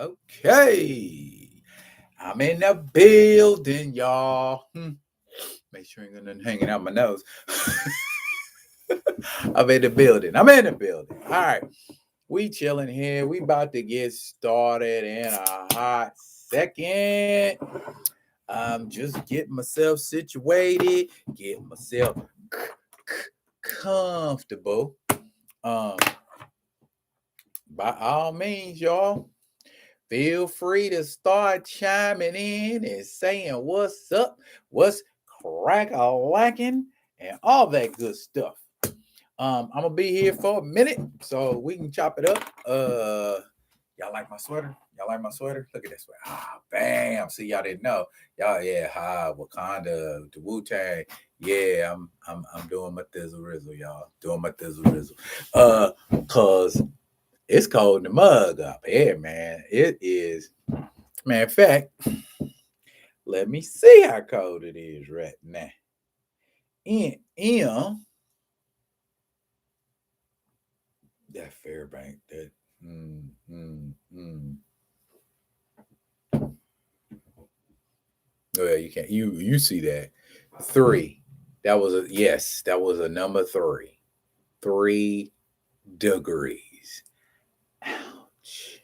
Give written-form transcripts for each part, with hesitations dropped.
Okay. I'm in the building, y'all. Make sure ain't got nothing hanging out my nose. I'm in the building. All right. We chilling here. We about to get started in a hot second. I'm just getting myself situated, getting myself comfortable. By all means, y'all, feel free to start chiming in and saying what's up, what's crack-a-lacking, and all that good stuff. I'm gonna be here for a minute so we can chop it up. Y'all like my sweater? Look at that sweater. Bam. See, y'all didn't know. Y'all, Wakanda, the Wu-Tang. Yeah, I'm doing my thizzle rizzle, y'all. Cause it's cold in the mug up here, man. It is. Man, in fact, let me see how cold it is right now. In that Fairbank, that Oh yeah, you can't. You see that 3? That was a number 3. 3 degrees. Ouch.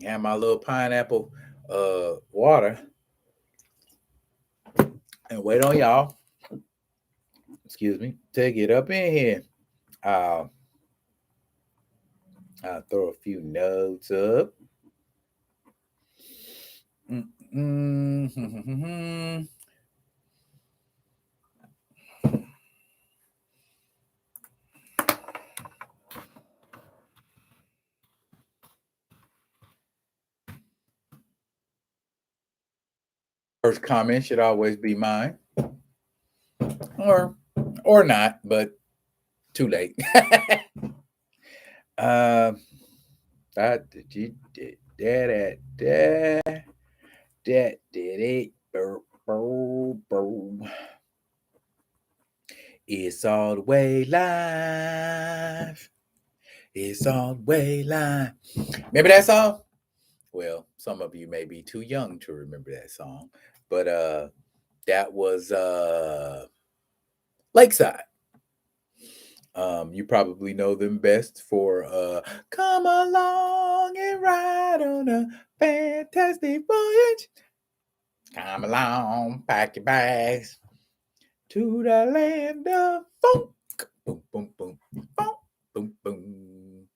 Have my little pineapple water and wait on y'all. Excuse me. To get up in here. I'll throw a few notes up. First comment should always be mine, or not, but too late. That did it. It's all the way live. It's all the way live. Remember that song? Well, some of you may be too young to remember that song, but that was Lakeside. You probably know them best for "Come Along and Ride on a Fantastic Voyage." Come along, pack your bags to the land of funk. Boom, boom, boom, funk, boom, boom.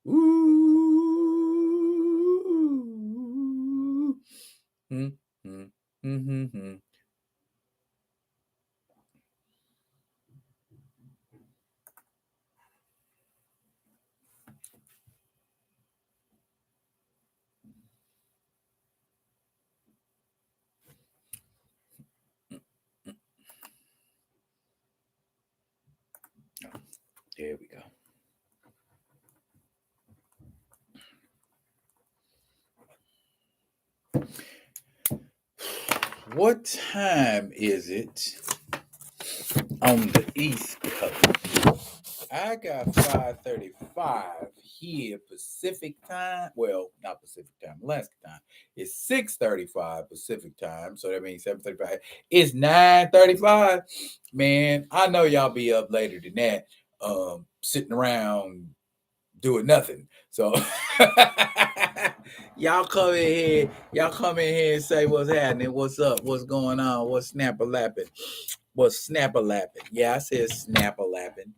Ooh. There we go. What time is it on the East Coast? I got 5:35 here Pacific time. Well, not Pacific time, Alaska time. It's 6:35 Pacific time, so that means 7:35. It's 9:35. Man, I know y'all be up later than that, sitting around doing nothing. So y'all come in here and say what's happening, what's up, what's going on, what's snapper lapping. Yeah, I said snapper lapping.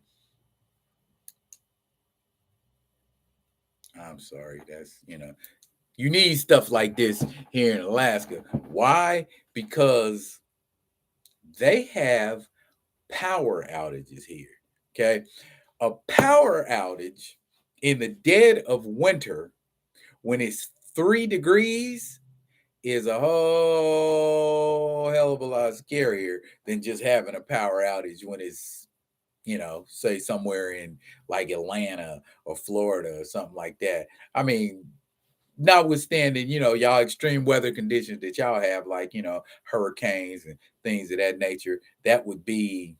I'm sorry. That's, you need stuff like this here in Alaska. Why? Because they have power outages here. Okay. A power outage in the dead of winter when it's 3 degrees is a whole hell of a lot scarier than just having a power outage when it's, say somewhere in like Atlanta or Florida or something like that. I mean, notwithstanding, y'all extreme weather conditions that y'all have, like, hurricanes and things of that nature, that would be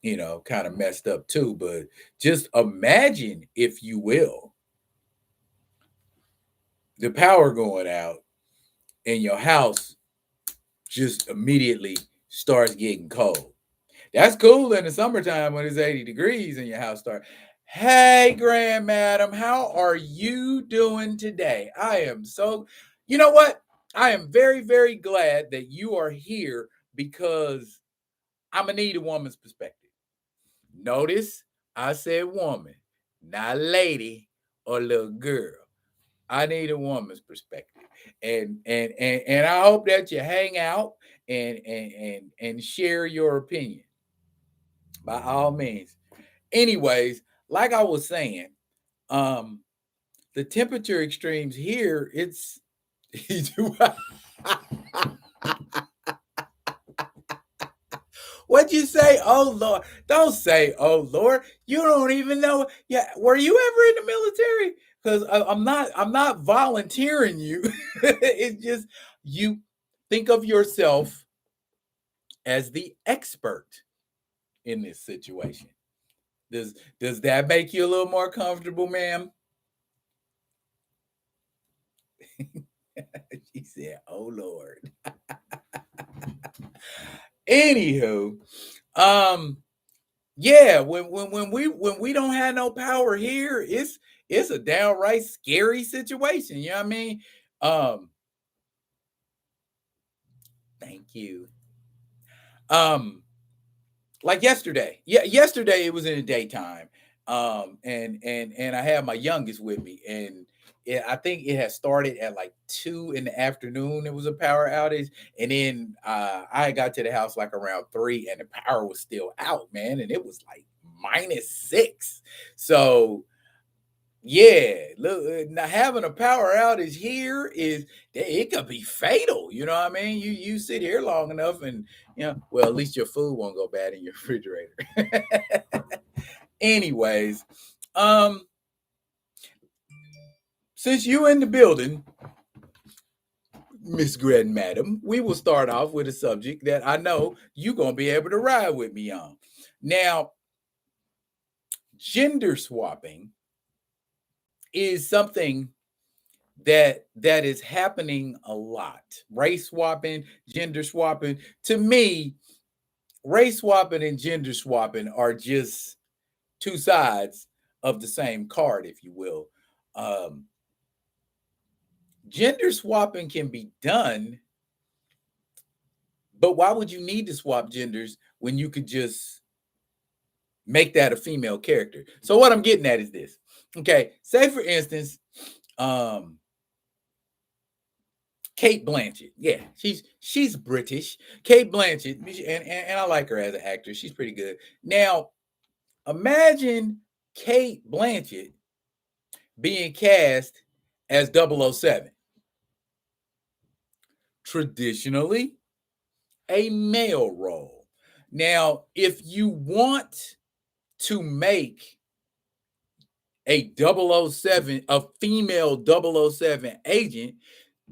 kind of messed up too. But just imagine, if you will, the power going out and your house just immediately starts getting cold. That's cool in the summertime when it's 80 degrees and your house starts. Hey, Grand Madam, how are you doing today? I am so, you know what? I am very, very glad that you are here because I'm going to need a woman's perspective. Notice I said woman, not lady or little girl. I need a woman's perspective. And I hope that you hang out and share your opinion by all means. Anyways, like I was saying, um, the temperature extremes here, it's what'd you say? Oh Lord. Don't say oh Lord. You don't even know. Yeah, were you ever in the military? Because I'm not volunteering you. It's just you think of yourself as the expert in this situation. Does that make you a little more comfortable, ma'am? She said, "Oh Lord." Anywho, um, yeah, when we don't have no power here, it's a downright scary situation. You know what I mean? Um, thank you. Um, like yesterday. Yeah, yesterday it was in the daytime. And I had my youngest with me, and I think it had started at like 2 in the afternoon. It was a power outage, and then I got to the house like around 3, and the power was still out, man, and it was like -6. So yeah, look, now having a power outage here is it could be fatal. You know what I mean? You sit here long enough, and well, at least your food won't go bad in your refrigerator. Anyways, um, since you in the building, Miss Grand Madam, we will start off with a subject that I know you're gonna be able to ride with me on. Now, gender swapping is something that is happening a lot. Race swapping, gender swapping. To me, race swapping and gender swapping are just two sides of the same card, if you will. Um, Gender swapping can be done, but why would you need to swap genders when you could just make that a female character? So what I'm getting at is this. Okay, say for instance, um, Kate Blanchett. Yeah, she's British. Kate Blanchett, and I like her as an actor. She's pretty good. Now, imagine Kate Blanchett being cast as 007. Traditionally, a male role. Now, if you want to make a 007, a female 007 agent,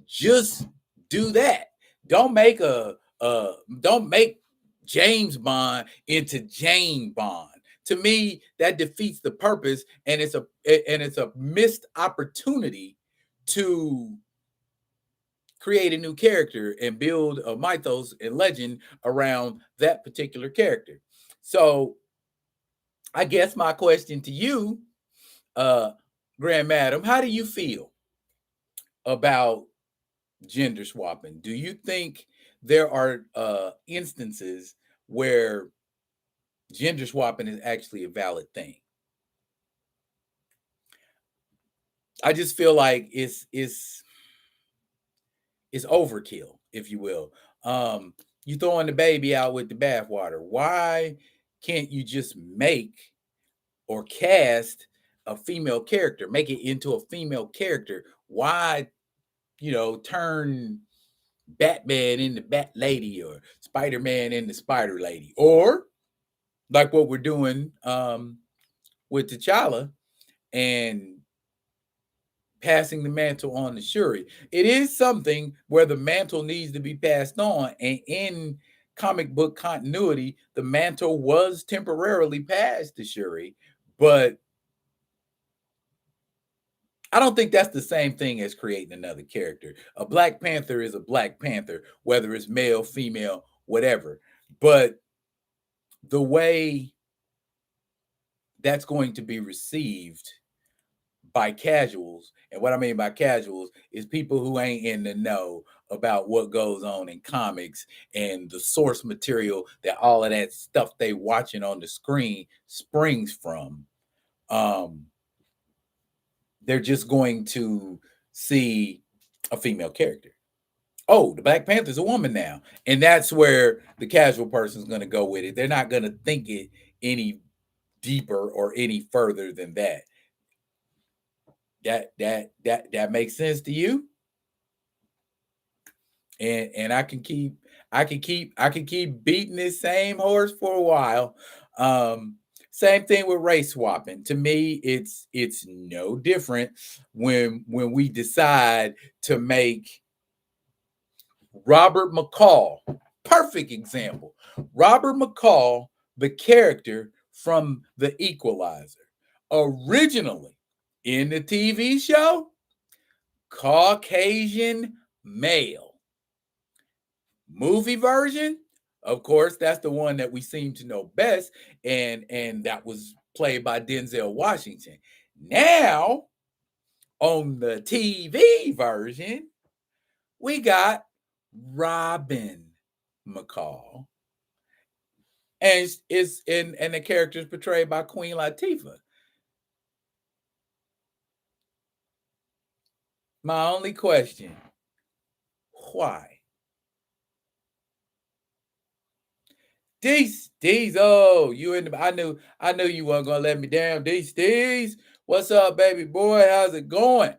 just do that. Don't make don't make James Bond into Jane Bond. To me, that defeats the purpose, and it's a missed opportunity to create a new character and build a mythos and legend around that particular character. So, I guess my question to you, uh, Grand Madam, how do you feel about gender swapping? Do you think there are instances where gender swapping is actually a valid thing? I just feel like it's overkill, if you will. You throwing the baby out with the bathwater. Why can't you just make or cast a female character, make it into a female character? Why, turn Batman into Bat Lady or Spider Man into Spider Lady, or like what we're doing with T'Challa and passing the mantle on to Shuri. It is something where the mantle needs to be passed on, and in comic book continuity, the mantle was temporarily passed to Shuri, but I don't think that's the same thing as creating another character. A Black Panther is a Black Panther, whether it's male, female, whatever. But the way that's going to be received by casuals, and what I mean by casuals is people who ain't in the know about what goes on in comics and the source material that all of that stuff they watching on the screen springs from. Um, they're just going to see a female character. Oh, the Black Panther's a woman now. And that's where the casual person's going to go with it. They're not going to think it any deeper or any further than that. That makes sense to you? And I can keep beating this same horse for a while. Same thing with race swapping. To me, it's no different when we decide to make Robert McCall, perfect example. Robert McCall, the character from The Equalizer, originally in the TV show, Caucasian male. Movie version, of course, that's the one that we seem to know best, and that was played by Denzel Washington. Now, on the TV version, we got Robin McCall, and the character is portrayed by Queen Latifah. My only question: why? D's, oh, you in the, I knew you weren't gonna let me down. D's, what's up, baby boy? How's it going?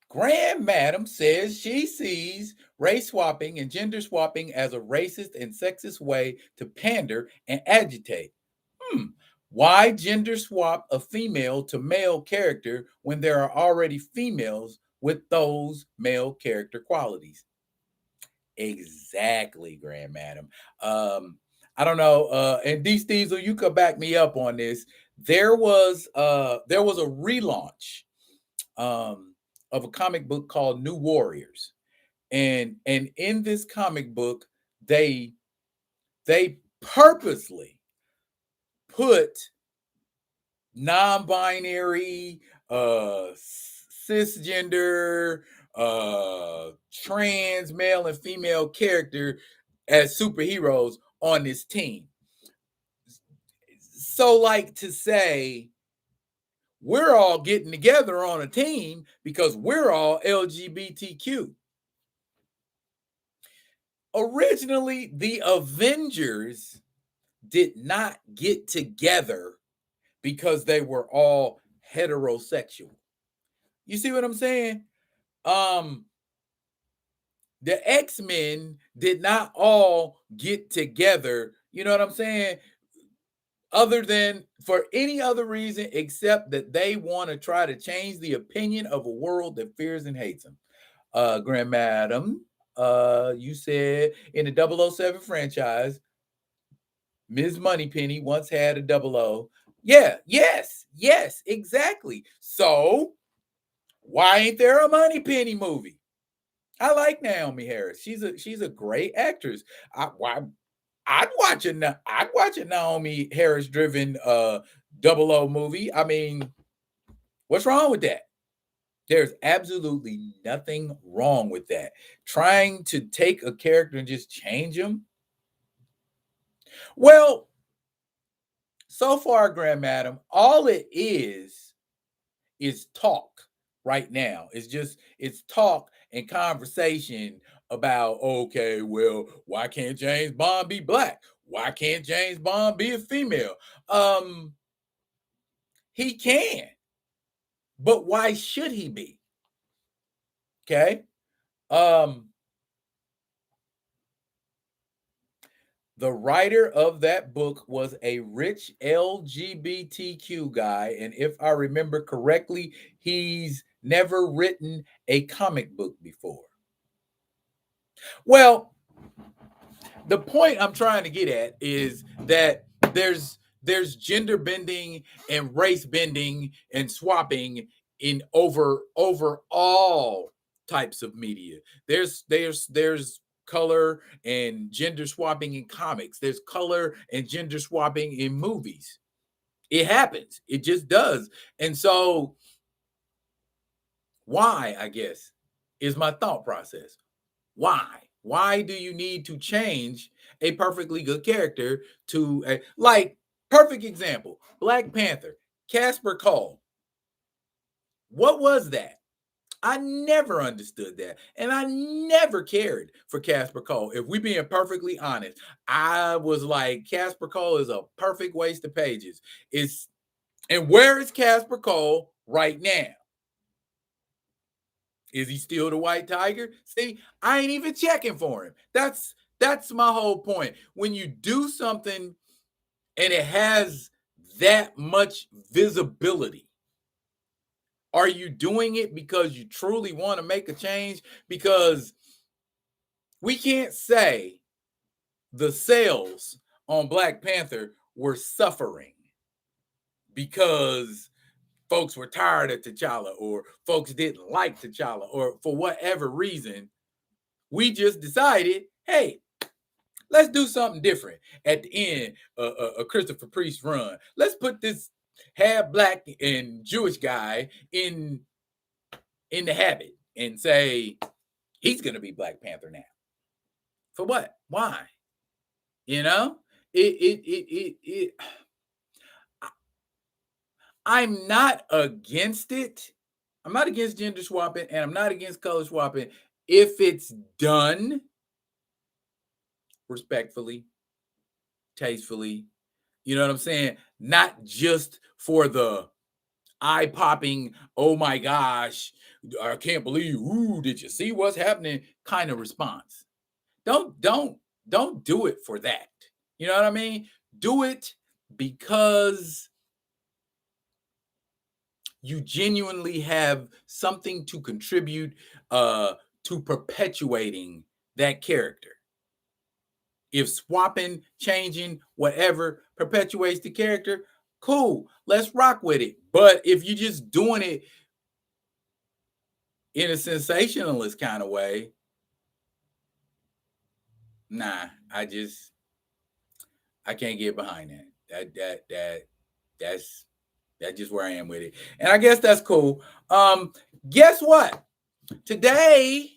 Grand Madam says she sees race swapping and gender swapping as a racist and sexist way to pander and agitate. Why gender swap a female to male character when there are already females with those male character qualities? Exactly, Grand Madam. I don't know. And D Steezel, you could back me up on this. There was a relaunch of a comic book called New Warriors, and in this comic book, they purposely put non-binary, cisgender, trans male and female character as superheroes on this team. So, like to say, we're all getting together on a team because we're all LGBTQ. Originally, the Avengers did not get together because they were all heterosexual. You see what I'm saying? The X-Men did not all get together, you know what I'm saying? Other than for any other reason except that they want to try to change the opinion of a world that fears and hates them. Grand Madam, you said in the 007 franchise, Ms. Moneypenny once had a 00. Yeah, yes, exactly. So why ain't there a Moneypenny movie? I like Naomi Harris. She's a great actress. I'd watch a Naomi Harris driven 00 movie. I mean, what's wrong with that? There's absolutely nothing wrong with that. Trying to take a character and just change him. Well, so far, Grand Madam, all it is talk right now. It's talk and conversation about, okay, well, why can't James Bond be black? Why can't James Bond be a female? He can, but why should he be? Okay. The writer of that book was a rich LGBTQ guy, and if I remember correctly, he's never written a comic book before. Well, the point I'm trying to get at is that there's gender bending and race bending and swapping in over all types of media. There's color and gender swapping in comics. There's color and gender swapping in movies. It happens. It just does. And so why, I guess, is my thought process. Why? Why do you need to change a perfectly good character to a like perfect example? Black Panther, Casper Cole. What was that? I never understood that. And I never cared for Casper Cole. If we being perfectly honest, I was like, Casper Cole is a perfect waste of pages. It's and where is Casper Cole right now? Is he still the white tiger? See, I ain't even checking for him. That's my whole point. When you do something and it has that much visibility, are you doing it because you truly want to make a change? Because we can't say the sales on Black Panther were suffering because folks were tired of T'Challa or folks didn't like T'Challa or for whatever reason. We just decided, hey, let's do something different at the end of Christopher Priest's run. Let's put this half black and Jewish guy in the habit and say he's going to be Black Panther now. For what? Why? You know, it. I'm not against it. I'm not against gender swapping, and I'm not against color swapping if it's done respectfully, tastefully. You know what I'm saying? Not just for the eye-popping, oh my gosh, I can't believe, ooh, did you see what's happening kind of response. Don't do it for that. You know what I mean? Do it because you genuinely have something to contribute to perpetuating that character. If swapping, changing, whatever perpetuates the character, cool, let's rock with it. But if you're just doing it in a sensationalist kind of way, nah, I can't get behind that. That's just where I am with it. And I guess that's cool. Guess what? Today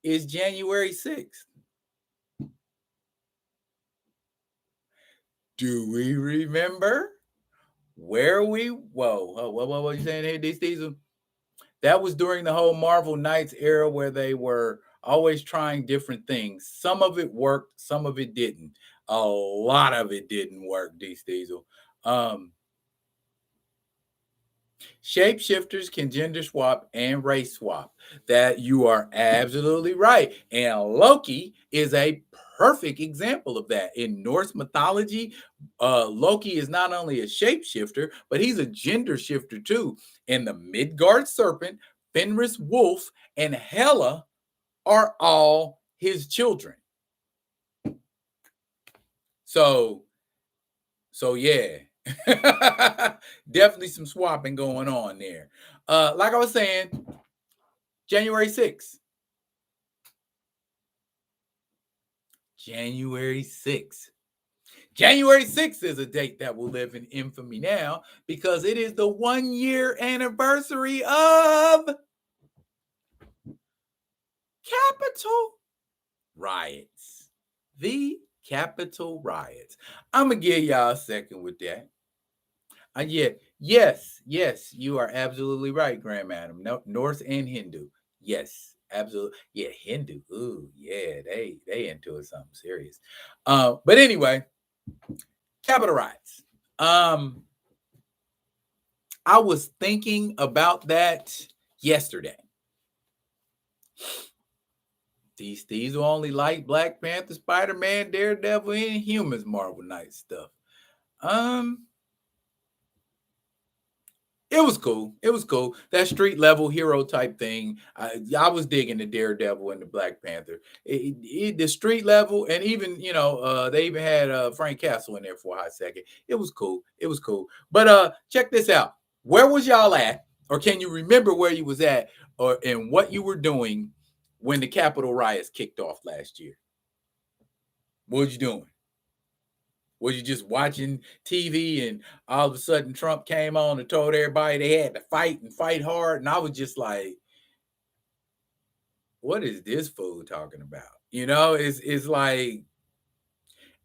is January 6th. Do we remember where we what was you saying here, D Steezel? That was during the whole Marvel Knights era where they were always trying different things. Some of it worked, some of it didn't. A lot of it didn't work, D Steezel. Shapeshifters can gender swap and race swap. That you are absolutely right. And Loki is a perfect example of that. In Norse mythology, Loki is not only a shapeshifter, but he's a gender shifter too. And the Midgard serpent, Fenris wolf, and Hela are all his children. So yeah. Definitely some swapping going on there. Like I was saying, January 6th. January 6th. January 6th is a date that will live in infamy now because it is the 1-year anniversary of Capitol Riots. The Capitol Riots. I'm going to give y'all a second with that. Yes, you are absolutely right, Grand Madam. No, Norse and Hindu. Yes, absolutely. Yeah, Hindu. Ooh, yeah, they into it something serious. But anyway, Capitol Riots. I was thinking about that yesterday. These are only like Black Panther, Spider-Man, Daredevil, and Humans Marvel Knight stuff. It was cool. It was cool. That street level hero type thing. I was digging the Daredevil and the Black Panther. The street level, and even they even had Frank Castle in there for a hot second. It was cool. It was cool. But check this out. Where was y'all at, or can you remember where you was at, or and what you were doing when the Capitol riots kicked off last year? What was you doing? Was you just watching TV and all of a sudden Trump came on and told everybody they had to fight and fight hard? And I was just like, what is this fool talking about? It's like,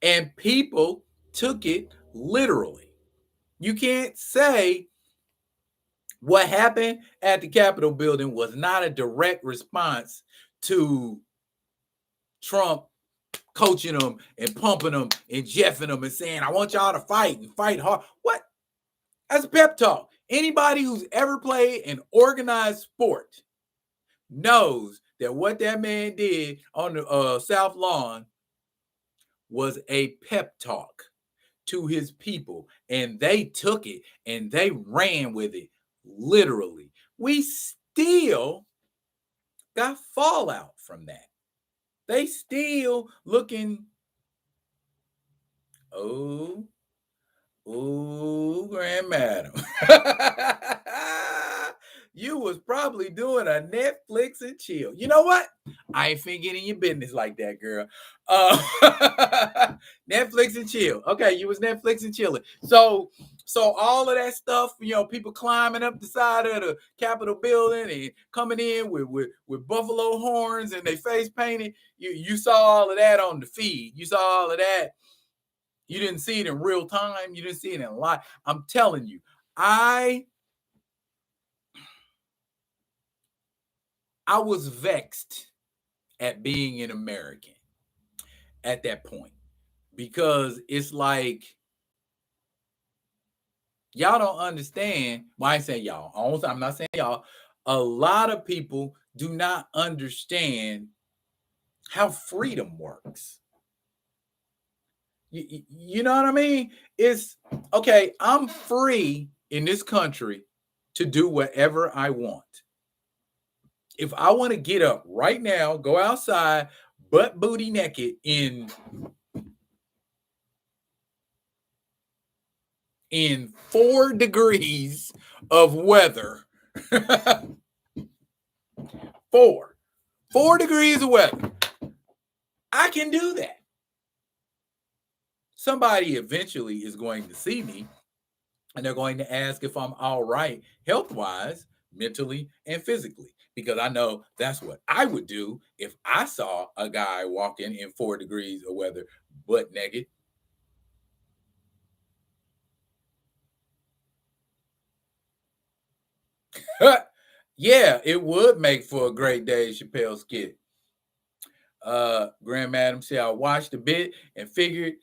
and people took it literally. You can't say what happened at the Capitol building was not a direct response to Trump coaching them and pumping them and jeffing them and saying, I want y'all to fight and fight hard. What? That's a pep talk. Anybody who's ever played an organized sport knows that what that man did on the South Lawn was a pep talk to his people, and they took it and they ran with it literally. We still got fallout from that. They still looking, oh, grandmadam. You was probably doing a Netflix and chill. You know what? I ain't finna get in your business like that, girl. Netflix and chill. Okay, you was Netflix and chilling. So all of that stuff, people climbing up the side of the Capitol building and coming in with buffalo horns and they face painted. You saw all of that on the feed. You saw all of that. You didn't see it in real time. You didn't see it in live. I'm telling you, I was vexed at being an American at that point, because it's like, y'all don't understand. Well, I ain't saying y'all. I'm not saying y'all. A lot of people do not understand how freedom works. You know what I mean? It's okay. I'm free in this country to do whatever I want. If I want to get up right now, go outside, butt booty naked in 4 degrees of weather, 4 degrees of weather, I can do that. Somebody eventually is going to see me and they're going to ask if I'm all right health-wise, mentally, and physically, because I know that's what I would do if I saw a guy walking in 4 degrees of weather butt naked. Yeah, it would make for a great Dave Chappelle skit. Grand Madam said, I watched a bit and figured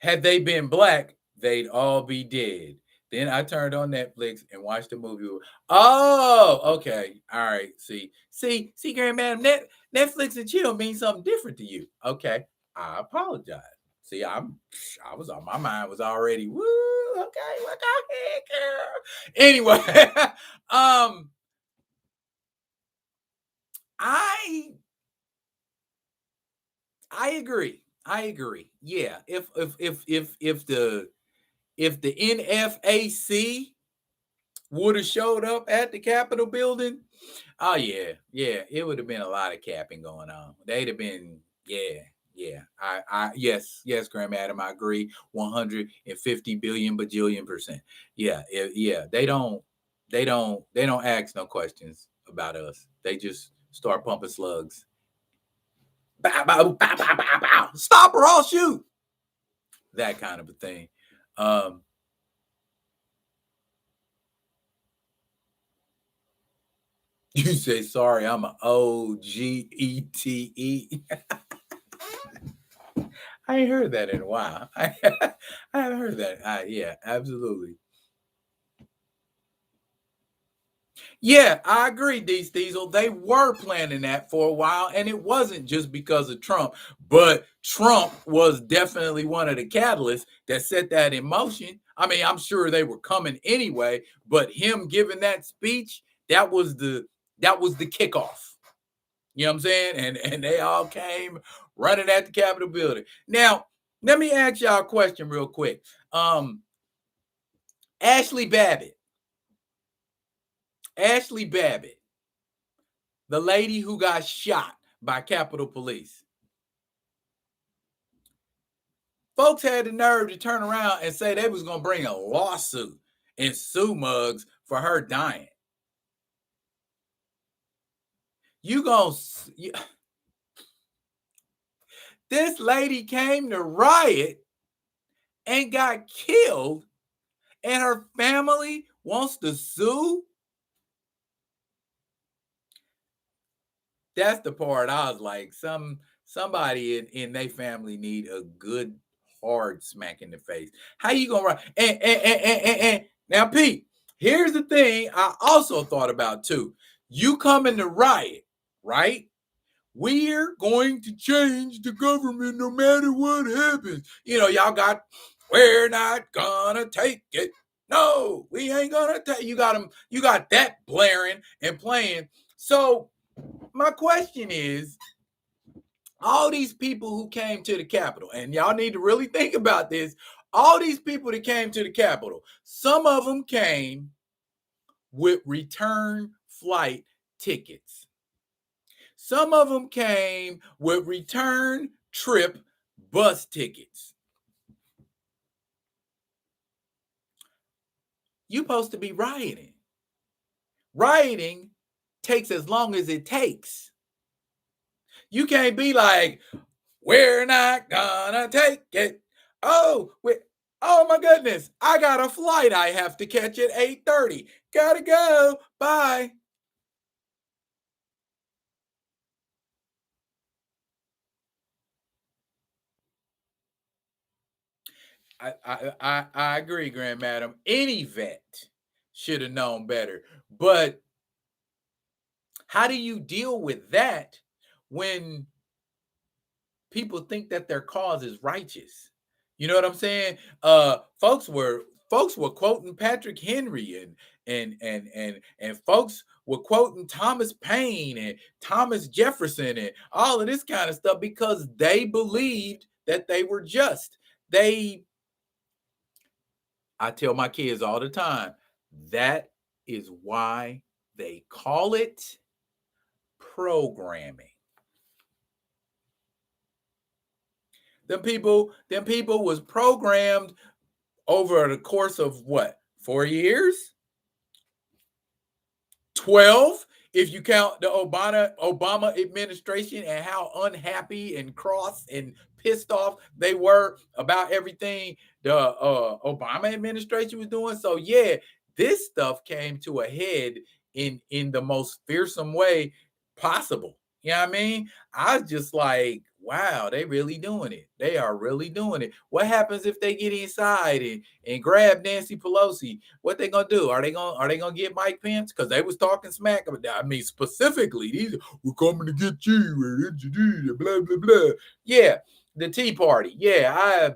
had they been black, they'd all be dead. Then I turned on Netflix and watched the movie. Oh, okay. All right. See, Grand Madam, Netflix and chill means something different to you. Okay. I apologize. See, I was on, my mind was already, woo, okay, what the heck, girl? Anyway, I agree. Yeah, if the NFAC would have showed up at the Capitol building, oh yeah, it would have been a lot of capping going on. They'd have been, yeah. I yes, Grand Madam, I agree, 150 billion bajillion percent. Yeah, They don't ask no questions about us. They just start pumping slugs. Bow, bow, bow, bow, bow, bow. Stop or I'll shoot. That kind of a thing. You say, sorry, I'm an OGETE. I ain't heard that in a while. I haven't heard that. Yeah, absolutely. Yeah, I agree, D. Diesel. They were planning that for a while, and it wasn't just because of Trump, but Trump was definitely one of the catalysts that set that in motion. I mean, I'm sure they were coming anyway, but him giving that speech, that was the kickoff. You know what I'm saying? And they all came running at the Capitol building. Now, let me ask y'all a question real quick. Um, Ashley Babbitt, Ashley Babbitt, the lady who got shot by Capitol Police. Folks had the nerve to turn around and say they was going to bring a lawsuit and sue Muggs for her dying. You going to... This lady came to riot and got killed, and her family wants to sue? That's the part I was like, somebody in their family need a good hard smack in the face. How you gonna run? And now, Pete, here's the thing I also thought about too. You coming to riot, right? We're going to change the government no matter what happens. Y'all got, we're not gonna take it. No, we ain't gonna take. You got them. You got that blaring and playing. So my question is, all these people who came to the Capitol, and y'all need to really think about this, all these people that came to the Capitol, some of them came with return flight tickets. Some of them came with return trip bus tickets. You're supposed to be rioting. Rioting takes as long as it takes. You can't be like, we're not gonna take it. Oh, my goodness. I got a flight I have to catch at 8:30. Gotta go. Bye. I agree, Grand Madam. Any vet should have known better. But how do you deal with that when people think that their cause is righteous? You know what I'm saying? Folks were quoting Patrick Henry and folks were quoting Thomas Paine and Thomas Jefferson and all of this kind of stuff because they believed that they were just. I tell my kids all the time, that is why they call it programming. Them people was programmed over the course of what? 4 years? 12 if you count the Obama administration and how unhappy and cross and pissed off they were about everything the Obama administration was doing. So yeah, this stuff came to a head in the most fearsome way possible. You know what I mean? I was just like, wow, they really doing it. They are really doing it. What happens if they get inside and grab Nancy Pelosi? What they gonna do? Are they gonna get Mike Pence? Because they was talking smack about that. I mean, specifically, these we're coming to get you, blah blah blah. Yeah, the Tea Party. Yeah,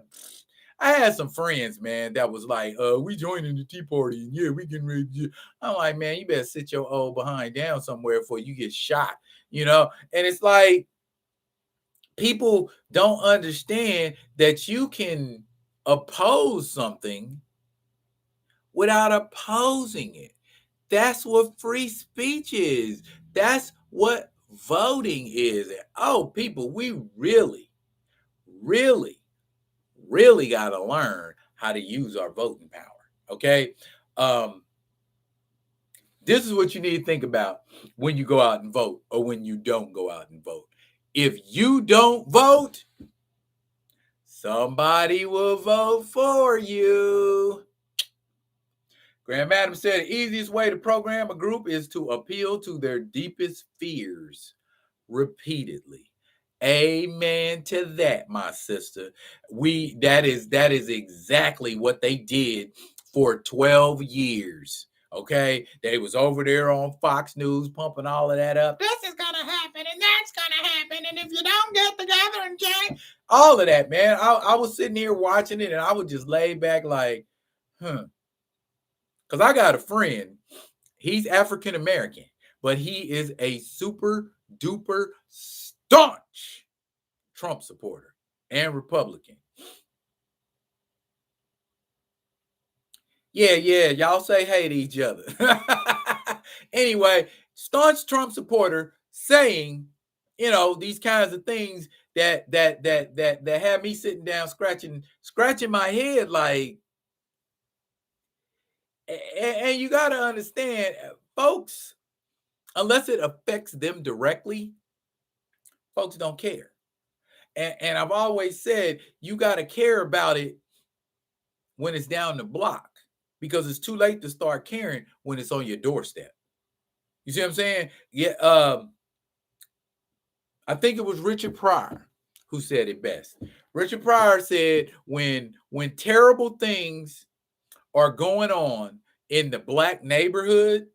I had some friends, man, that was like, we joining the Tea Party, and yeah, we getting ready to. I'm like, man, you better sit your old behind down somewhere before you get shot, And it's like people don't understand that you can oppose something without opposing it. That's what free speech is. That's what voting is. Oh, people, we really, really, really got to learn how to use our voting power. Okay. Um, this is what you need to think about when you go out and vote or when you don't go out and vote. If you don't vote, somebody will vote for you. Grand Madam said the easiest way to program a group is to appeal to their deepest fears repeatedly. Amen to that, my sister. That is exactly what they did for 12 years. Okay, they was over there on Fox News pumping all of that up. This is gonna happen, and that's gonna happen, and if you don't get together and change, all of that, man. I was sitting here watching it, and I would just lay back like, because I got a friend. He's African American, but he is a super duper staunch Trump supporter and Republican. Yeah, y'all say hey to each other. Anyway, staunch Trump supporter saying, these kinds of things that have me sitting down scratching my head like, and you got to understand, folks, unless it affects them directly, folks don't care. And I've always said you got to care about it when it's down the block, because it's too late to start caring when it's on your doorstep. You see what I'm saying? Yeah. I think it was Richard Pryor who said it best. Richard Pryor said, when terrible things are going on in the black neighborhood,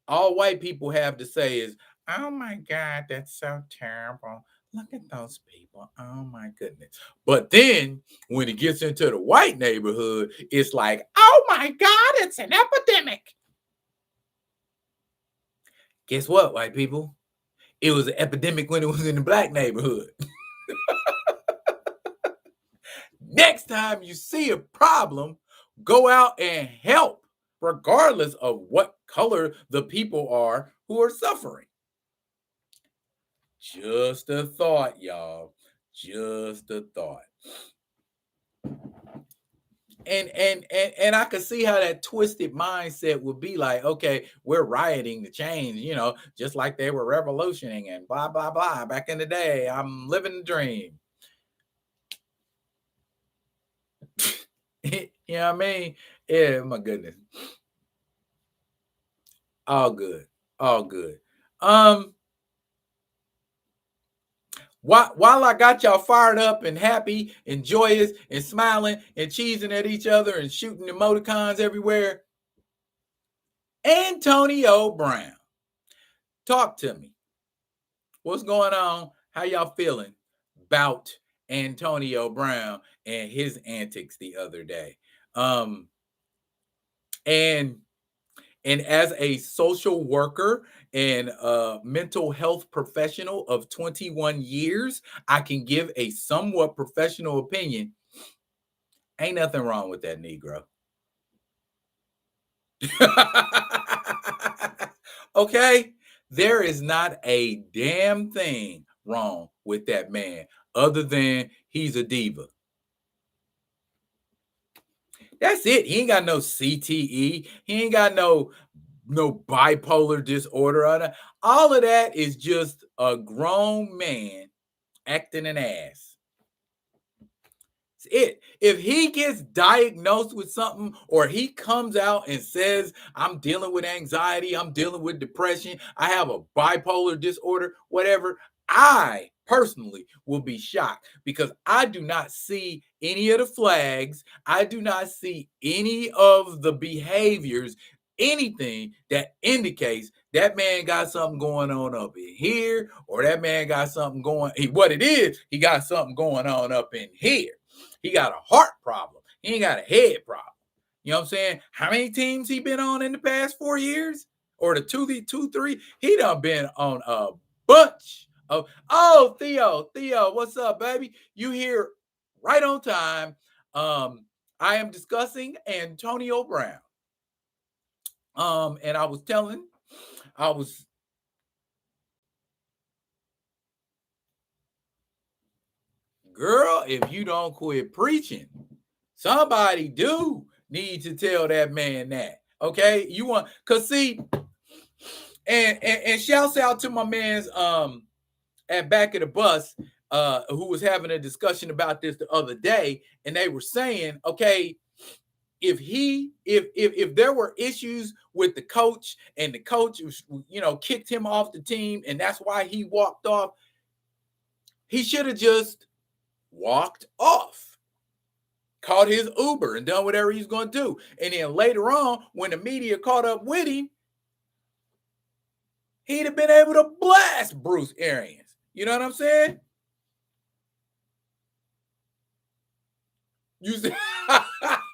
all white people have to say is, "Oh my God, that's so terrible. Look at those people. Oh my goodness." But then when it gets into the white neighborhood, it's like, "Oh my God, it's an epidemic." Guess what, white people? It was an epidemic when it was in the black neighborhood. Next time you see a problem, go out and help, regardless of what color the people are who are suffering. Just a thought, y'all. Just a thought. And I could see how that twisted mindset would be like, okay, we're rioting to change, just like they were revolutioning and blah blah blah back in the day. I'm living the dream. You know what I mean? Yeah, my goodness. All good. All good. While I got y'all fired up and happy and joyous and smiling and cheesing at each other and shooting emoticons everywhere, Antonio Brown, talk to me. What's going on? How y'all feeling about Antonio Brown and his antics the other day? And as a social worker and a mental health professional of 21 years, I can give a somewhat professional opinion. Ain't nothing wrong with that Negro. Okay? There is not a damn thing wrong with that man other than he's a diva. That's it. He ain't got no CTE. He ain't got no bipolar disorder. All of that is just a grown man acting an ass. It. If he gets diagnosed with something, or he comes out and says, "I'm dealing with anxiety, I'm dealing with depression, I have a bipolar disorder," whatever, I personally will be shocked, because I do not see any of the flags. I do not see any of the behaviors, anything that indicates that man got something going on up in here, or that man got something going. What it is, he got something going on up in here. He got a heart problem. He ain't got a head problem. You know what I'm saying? How many teams he been on in the past 4 years? Or the 3? He done been on a bunch of. Oh, Theo, what's up, baby? You here right on time. I am discussing Antonio Brown. And I was girl, if you don't quit preaching, somebody do need to tell that man that. Okay, you want, cause see, and shouts out to my man's at Back of the Bus, who was having a discussion about this the other day, and they were saying, okay, if there were issues with the coach, and the coach kicked him off the team, and that's why he walked off, he should have just walked off. caught his Uber and done whatever he's going to do. And then later on, when the media caught up with him, he'd have been able to blast Bruce Arians. You know what I'm saying? You say,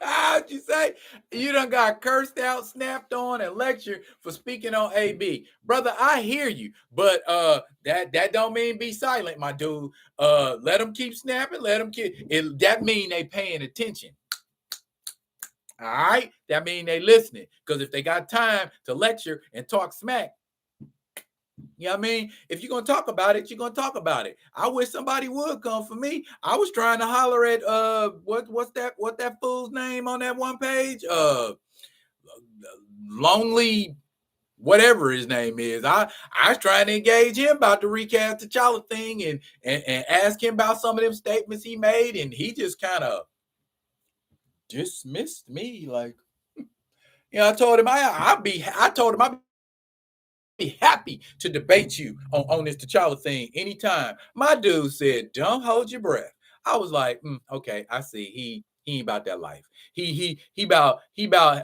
how'd you say? You done got cursed out, snapped on, and lectured for speaking on AB. Brother, I hear you, but that don't mean be silent, my dude. Let them keep snapping, let them keep it. That mean they paying attention. All right, that mean they listening. Because if they got time to lecture and talk smack, you know what I mean? If you're gonna talk about it, you're gonna talk about it. I wish somebody would come for me. I was trying to holler at what's that fool's name on that one page? Lonely whatever his name is. I was trying to engage him about the Recast T'Challa thing and ask him about some of them statements he made, and he just kind of dismissed me. Like, I told him I told him I'd be happy to debate you on this T'Challa thing anytime. My dude said, "Don't hold your breath." I was like, okay, I see. He ain't about that life. He about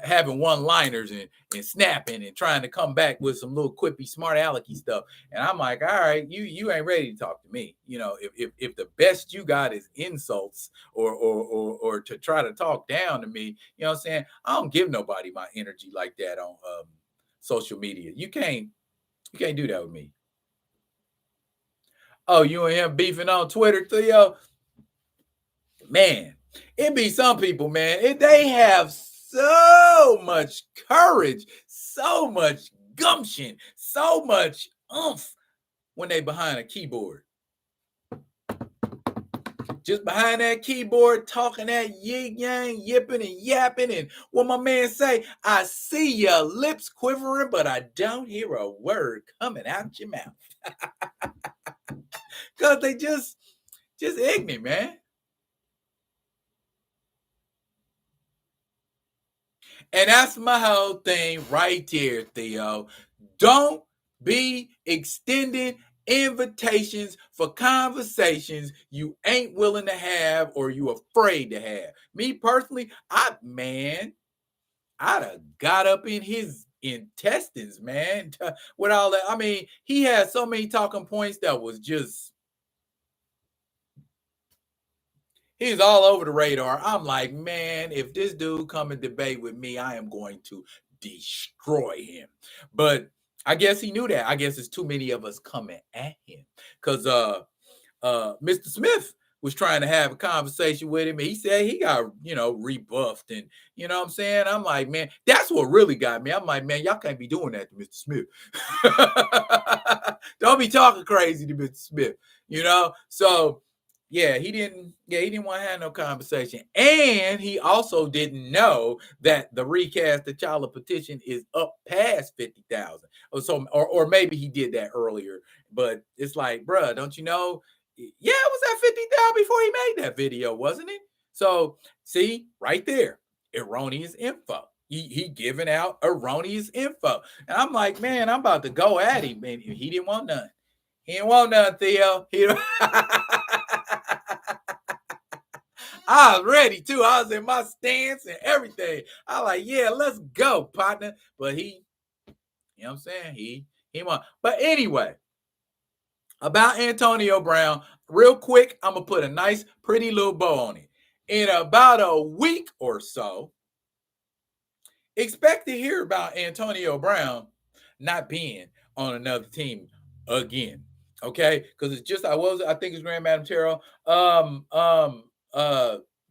having one-liners and snapping and trying to come back with some little quippy, smart alecky stuff. And I'm like, all right, you ain't ready to talk to me. If the best you got is insults or to try to talk down to me, you know what I'm saying? I don't give nobody my energy like that on social media. You can't do that with me. Oh, you and him beefing on Twitter, Theo? Man, it be some people, man. They have so much courage, so much gumption, so much oomph when they behind a keyboard. Just behind that keyboard, talking that yin yang, yipping and yapping, and what my man say, I see your lips quivering, but I don't hear a word coming out your mouth. Because they just ignorant, man. And that's my whole thing right there, Theo. Don't be extending invitations for conversations you ain't willing to have or you afraid to have. Me personally, I'd have got up in his intestines, man, with all that. I mean, he had so many talking points that was just he's all over the radar. I'm like, man, if this dude come and debate with me, I am going to destroy him. But I guess he knew that. I guess it's too many of us coming at him. Because Mr. Smith was trying to have a conversation with him. And he said he got, rebuffed. And you know what I'm saying? I'm like, man, that's what really got me. I'm like, man, y'all can't be doing that to Mr. Smith. Don't be talking crazy to Mr. Smith, So he didn't want to have no conversation. And he also didn't know that the Recast T'Challa petition is up past 50,000. Or maybe he did that earlier, but it's like, bruh, don't you know? Yeah, it was at 50,000 before he made that video, wasn't it? So see, right there, erroneous info. He giving out erroneous info. And I'm like, man, I'm about to go at him. And he didn't want none. He didn't want none, Theo. I was ready too. I was in my stance and everything. I was like, yeah, let's go, partner. But he, you know what I'm saying? He won. But anyway, about Antonio Brown, real quick, I'm going to put a nice, pretty little bow on it. In about a week or so, expect to hear about Antonio Brown not being on another team again. Okay? Because it's just, I think it's Grand Madam Terrell.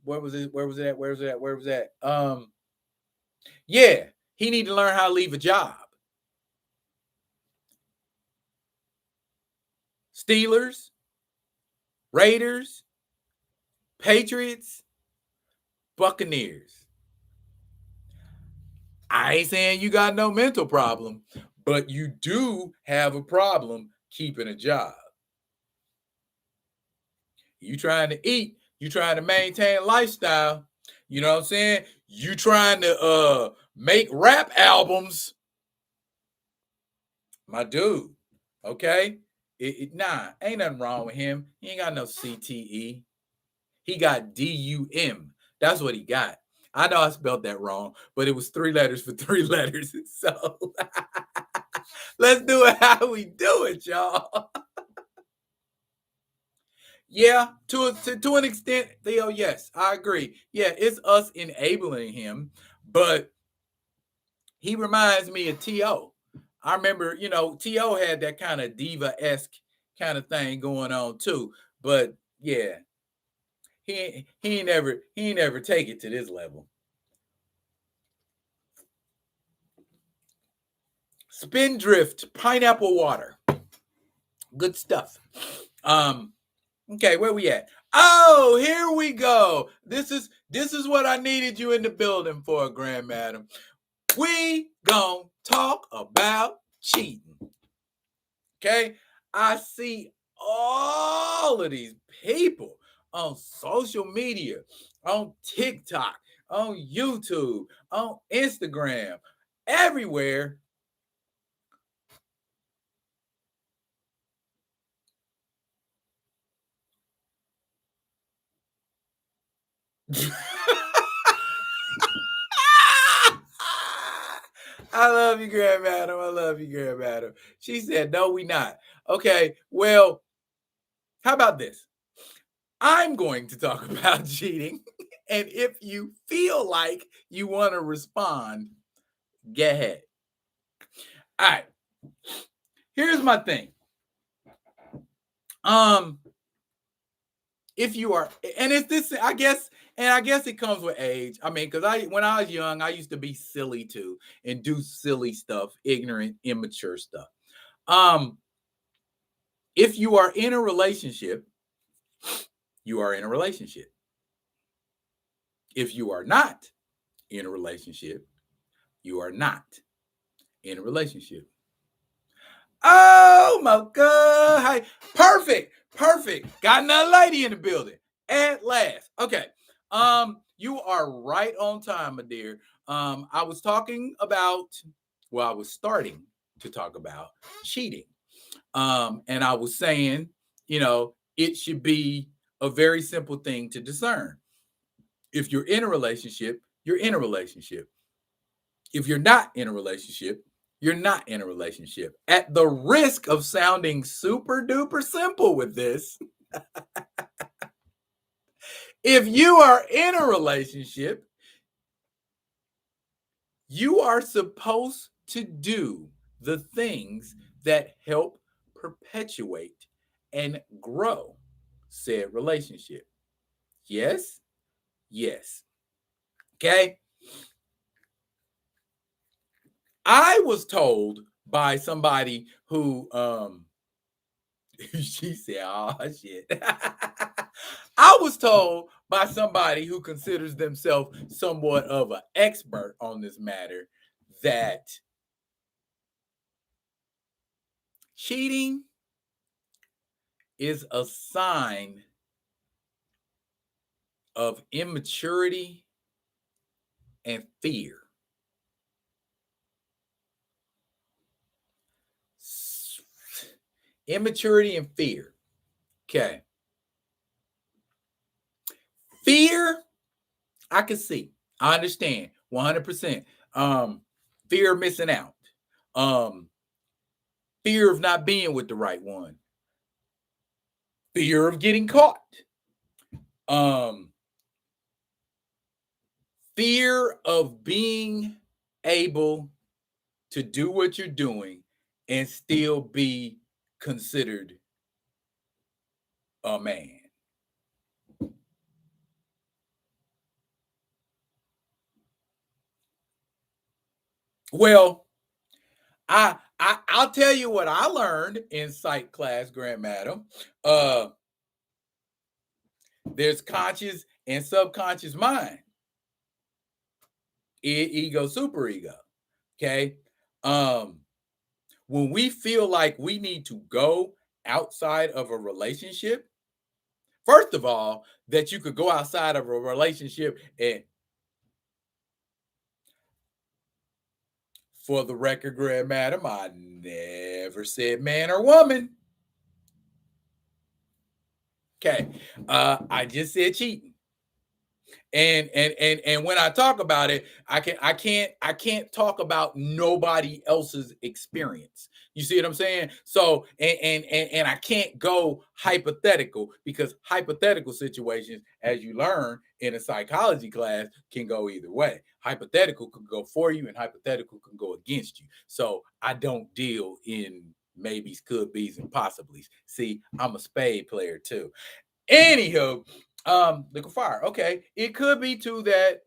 Where was it? Yeah, he need to learn how to leave a job. Steelers, Raiders, Patriots, Buccaneers. I ain't saying you got no mental problem, but you do have a problem keeping a job. You trying to eat, you trying to maintain a lifestyle, you know what I'm saying? You trying to make rap albums, my dude, okay? Ain't nothing wrong with him. He ain't got no CTE. He got DUM, That's what he got. I know I spelled that wrong, but it was 3 letters for 3 letters. So let's do it how we do it, y'all. Yeah, to an extent, Theo, yes, I agree. Yeah, it's us enabling him, but he reminds me of T.O. I remember, T.O. had that kind of diva-esque kind of thing going on too. But yeah, he ain't never take it to this level. Spindrift, pineapple water. Good stuff. Okay, where we at? Oh, here we go. This is what I needed you in the building for, Grand Madam. We gonna talk about cheating. Okay, I see all of these people on social media, on TikTok, on YouTube, on Instagram, everywhere. I love you, Grand Madam. I love you, Grand Madam. She said, no, we not. Okay, well, how about this? I'm going to talk about cheating. And if you feel like you want to respond, go ahead. All right. Here's my thing. If you are, and it's this, I guess it comes with age. I mean, because when I was young, I used to be silly too and do silly stuff, ignorant, immature stuff. If you are in a relationship, you are in a relationship. If you are not in a relationship, you are not in a relationship. Oh my God. Hi. Perfect. Got another lady in the building at last. Okay. You are right on time, my dear. I was talking about, I was starting to talk about cheating. And I was saying, it should be a very simple thing to discern. If you're in a relationship, you're in a relationship. If you're not in a relationship, you're not in a relationship. At the risk of sounding super duper simple with this, if you are in a relationship, you are supposed to do the things that help perpetuate and grow said relationship. Yes? Yes. Okay? I was told by somebody who she said, "Oh shit." I was told by somebody who considers themselves somewhat of an expert on this matter that cheating is a sign of immaturity and fear. Immaturity and fear. Okay. Fear, I can see. I understand 100%. Fear of missing out. Um, fear of not being with the right one. Fear of getting caught. Um, fear of being able to do what you're doing and still be considered a man. Well, I'll tell you what I learned in psych class, Grand Madam. There's conscious and subconscious mind, ego, super ego. Okay. Um, when we feel like we need to go outside of a relationship, first of all, that you could go outside of a relationship and, for the record, Grand Madam, I never said man or woman. Okay. I just said cheating. And when I talk about it, I can't talk about nobody else's experience. You see what I'm saying? So and I can't go hypothetical, because hypothetical situations, as you learn in a psychology class, can go either way. Hypothetical could go for you, and hypothetical can go against you. So I don't deal in maybes, could be's, and possiblies. See, I'm a spade player too. Anywho, liquid fire. Okay, it could be too that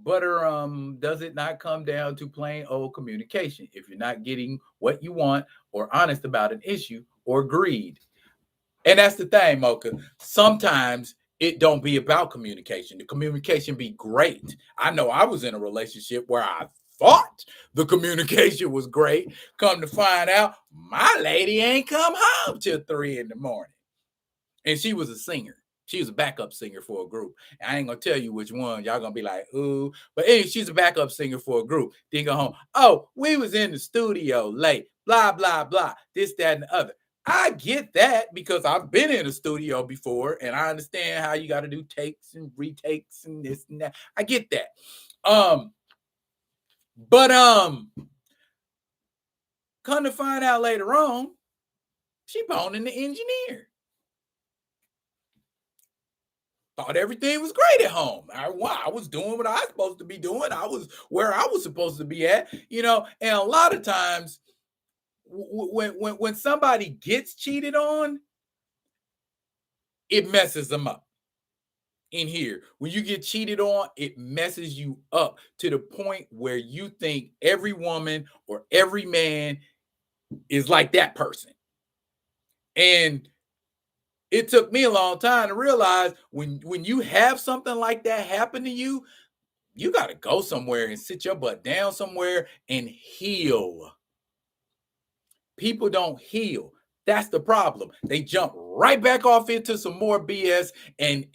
butter. Does it not come down to plain old communication? If you're not getting what you want, or honest about an issue, or greed, and that's the thing, Mocha. Sometimes it don't be about communication. The communication be great. I know I was in a relationship where I thought the communication was great. Come to find out, my lady ain't come home till 3 in the morning. And she was a singer. She was a backup singer for a group. I ain't gonna tell you which one. Y'all gonna be like, ooh. But anyway, she's a backup singer for a group. Then go home. Oh, we was in the studio late. Blah, blah, blah. This, that, and the other. I get that, because I've been in a studio before, and I understand how you got to do takes and retakes and this and that. I get that. But come to find out later on, she boning the engineer. Thought everything was great at home. I was doing what I was supposed to be doing. I was where I was supposed to be at, And a lot of times, when somebody gets cheated on, it messes them up. In here, when you get cheated on, it messes you up to the point where you think every woman or every man is like that person. And it took me a long time to realize, when you have something like that happen to you, you got to go somewhere and sit your butt down somewhere and heal. People don't heal. That's the problem. They jump right back off into some more BS and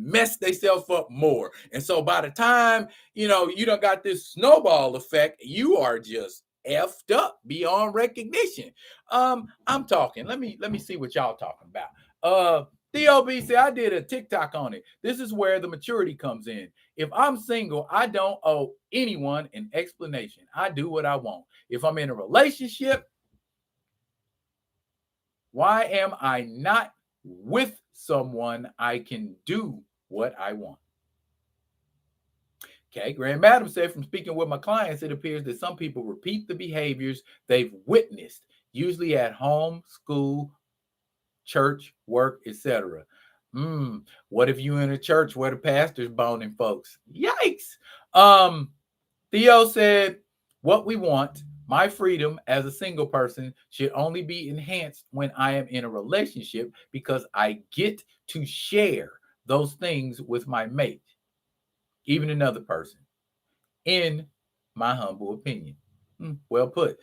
mess themselves up more. And so by the time, you don't got this snowball effect, you are just effed up beyond recognition. I'm talking. Let me see what y'all talking about. TOB said, I did a TikTok on it. This is where the maturity comes in. If I'm single, I don't owe anyone an explanation. I do what I want. If I'm in a relationship, why am I not with someone I can do what I want? Okay, Grand Madam said, from speaking with my clients, it appears that some people repeat the behaviors they've witnessed, usually at home, school, church, work, etc. What if you in a church where the pastor's boning folks? Yikes. Theo said, what we want, my freedom as a single person, should only be enhanced when I am in a relationship, because I get to share those things with my mate, even another person, in my humble opinion. Well put.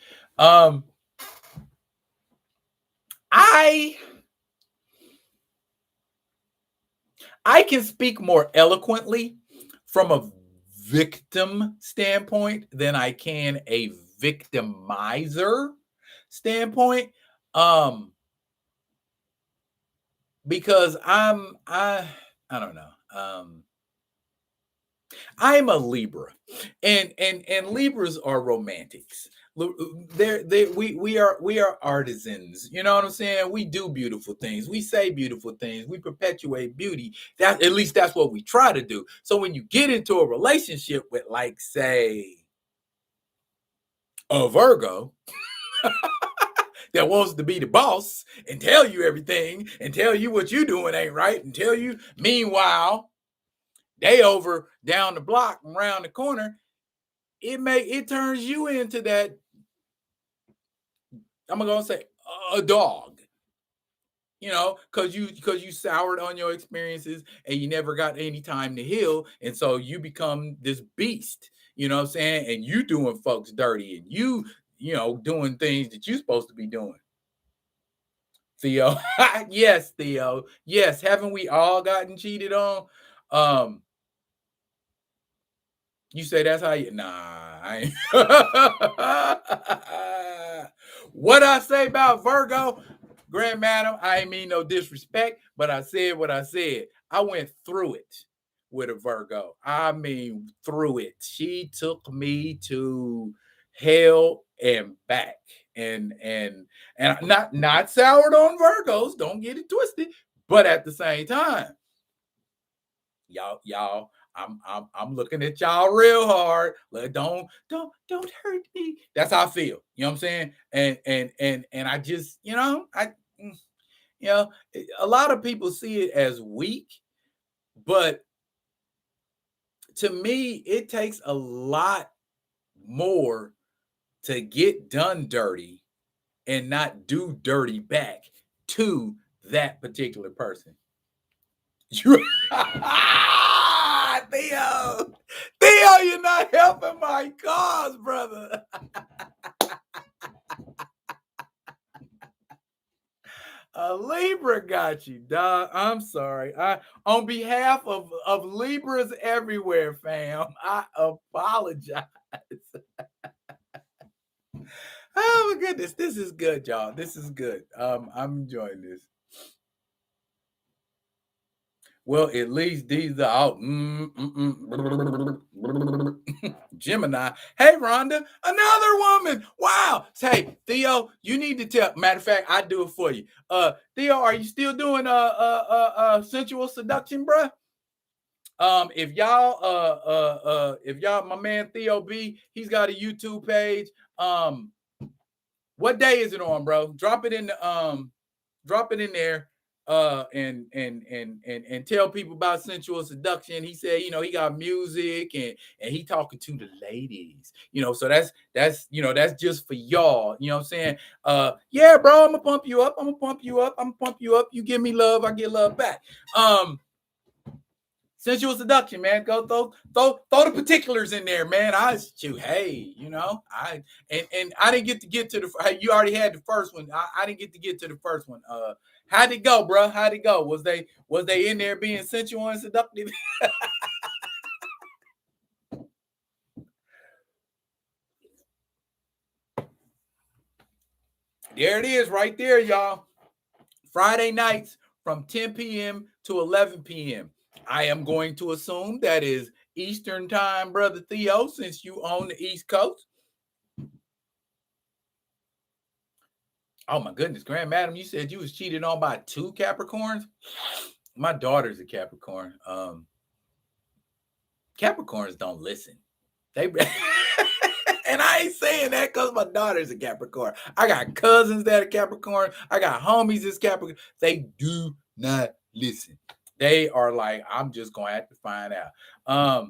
I can speak more eloquently from a victim standpoint than I can a victimizer standpoint. Because I don't know. I'm a Libra, and Libras are romantics. We are artisans. You know what I'm saying? We do beautiful things. We say beautiful things. We perpetuate beauty. That, at least that's what we try to do. So when you get into a relationship with, like, say, a Virgo that wants to be the boss and tell you everything and tell you what you doing ain't right and tell you, meanwhile, they over down the block and around the corner, it turns you into that, I'm gonna say, a dog, because you soured on your experiences and you never got any time to heal, and so you become this beast. You know what I'm saying? And you doing folks dirty, and you doing things that you're supposed to be doing. Theo, yes, Theo, yes. Haven't we all gotten cheated on? You say that's how you? Nah, I ain't. What I say about Virgo, Grand Madam, I ain't mean no disrespect, but I said what I said. I went through it. with a Virgo. I mean, through it. She took me to hell and back. And not soured on Virgos, don't get it twisted. But at the same time, y'all, I'm looking at y'all real hard. Like, don't hurt me. That's how I feel. You know what I'm saying? And I just, you know, a lot of people see it as weak, but to me, it takes a lot more to get done dirty and not do dirty back to that particular person. You Theo, Theo, you're not helping my cause, brother. A Libra got you, dog. I'm sorry. On behalf of Libras everywhere, fam, I apologize. Oh my goodness, this is good, y'all. This is good. I'm enjoying this. Well, at least these are out. Gemini. Hey, Rhonda, another woman. Wow. Hey, Theo, you need to tell. Matter of fact, I do it for you. Theo, are you still doing sensual seduction, bruh? If y'all, my man Theo B, he's got a YouTube page. What day is it on, bro? Drop it in there. And tell people about sensual seduction. He said, he got music and he talking to the ladies, so that's just for y'all, you know what I'm saying? Yeah, bro, I'm gonna pump you up. You give me love, I get love back. Sensual seduction, man. Go throw the particulars in there, man. Hey, I didn't get to the. You already had the first one. I didn't get to the first one. How'd it go, bro? How'd it go? Was they in there being sensual and seductive? There it is, right there, y'all. Friday nights from 10 p.m. to 11 p.m. I am going to assume that is Eastern time, brother Theo, since you own the East Coast. Oh my goodness, Grand Madam, you said you was cheated on by 2 Capricorns? My daughter's a Capricorn. Capricorns don't listen. They and I ain't saying that because my daughter's a Capricorn. I got cousins that are Capricorn. I got homies that's Capricorn. They do not listen. They are like, I'm just gonna have to find out.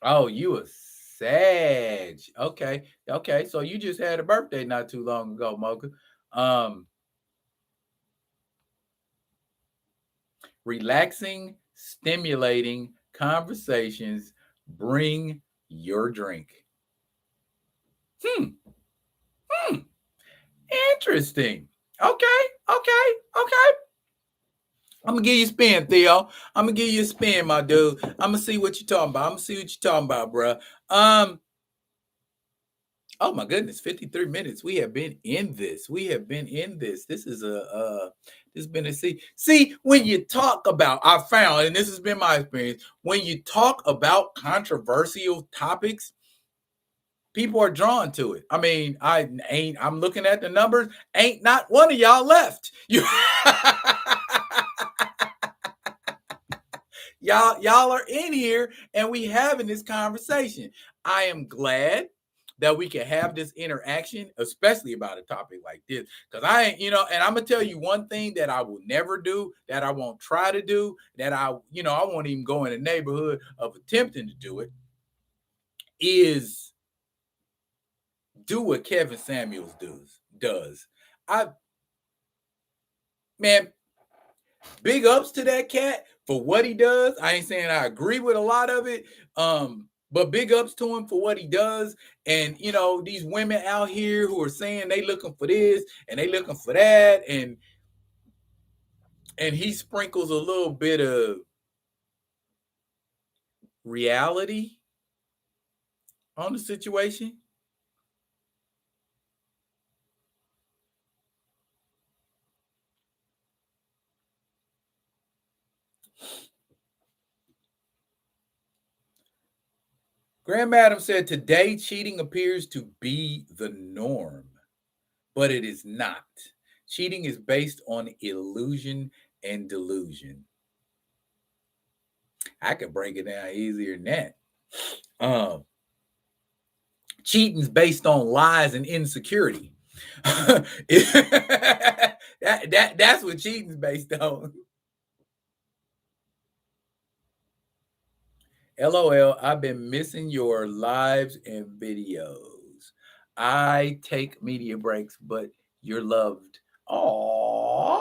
Oh, you a Sag. Okay. So you just had a birthday not too long ago, Mocha. Relaxing, stimulating conversations. Bring your drink. Interesting. Okay. I'm gonna give you a spin, Theo. I'm gonna give you a spin, my dude. I'm gonna see what you're talking about. Bro. Oh my goodness, 53 minutes. We have been in this. This is this has been a see when you talk about, I found, and this has been my experience, when you talk about controversial topics, people are drawn to it. I mean, I'm looking at the numbers, ain't not one of y'all left. You y'all are in here and we having this conversation. I am glad that we can have this interaction, especially about a topic like this. Because I ain't, and I'm gonna tell you one thing that I will never do, that I won't try to do, that I won't even go in the neighborhood of attempting to do it, is do what Kevin Samuels does. Man, big ups to that cat for what he does. I ain't saying I agree with a lot of it. But big ups to him for what he does. And these women out here who are saying they looking for this and they looking for that, and he sprinkles a little bit of reality on the situation. Grand Madam said today cheating appears to be the norm, but it is not. Cheating is based on illusion and delusion. I could break it down easier than that. Um, Cheating's based on lies and insecurity. That's what cheating's based on. LOL, I've been missing your lives and videos. I take media breaks, but you're loved. Aww.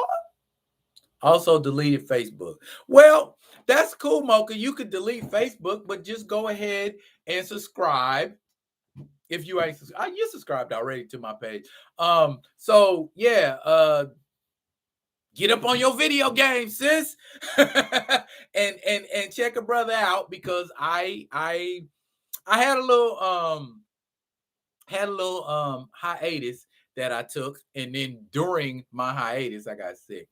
Also deleted Facebook. Well, that's cool, Mocha. You could delete Facebook, but just go ahead and subscribe. If you ain't you subscribed already to my page. So yeah, get up on your video game, sis. and check a brother out because I had a little hiatus that I took, and then during my hiatus, I got sick.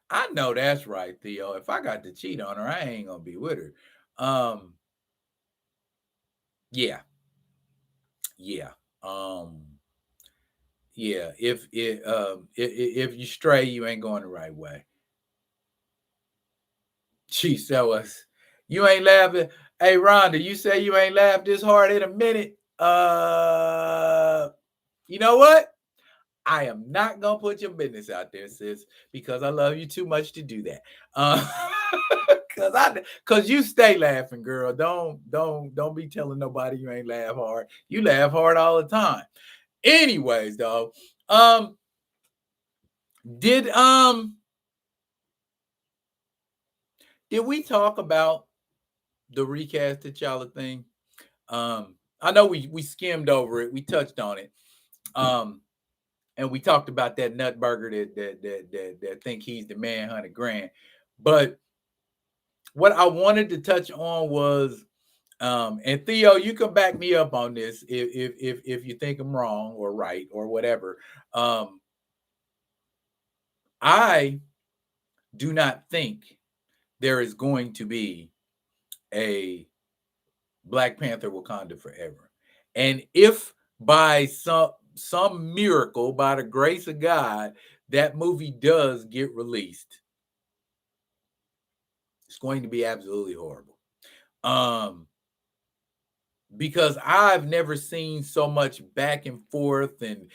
I know that's right, Theo. If I got to cheat on her, I ain't gonna be with her. Yeah, yeah, um, yeah. If you stray, you ain't going the right way. She sell us. You ain't laughing. Hey, Rhonda, you say you ain't laughed this hard in a minute. You know what? I am not gonna put your business out there, sis, because I love you too much to do that. Cause you stay laughing, girl. Don't be telling nobody you ain't laugh hard. You laugh hard all the time. Anyways, though, did did we talk about the recast T'Challa thing? I know we skimmed over it. We touched on it. And we talked about that nut burger that think he's the man, 100 grand. But what I wanted to touch on was, and Theo, you can back me up on this if you think I'm wrong or right or whatever. I do not think there is going to be a Black Panther Wakanda Forever. And if by some miracle, by the grace of God, that movie does get released, it's going to be absolutely horrible. Because I've never seen so much back and forth and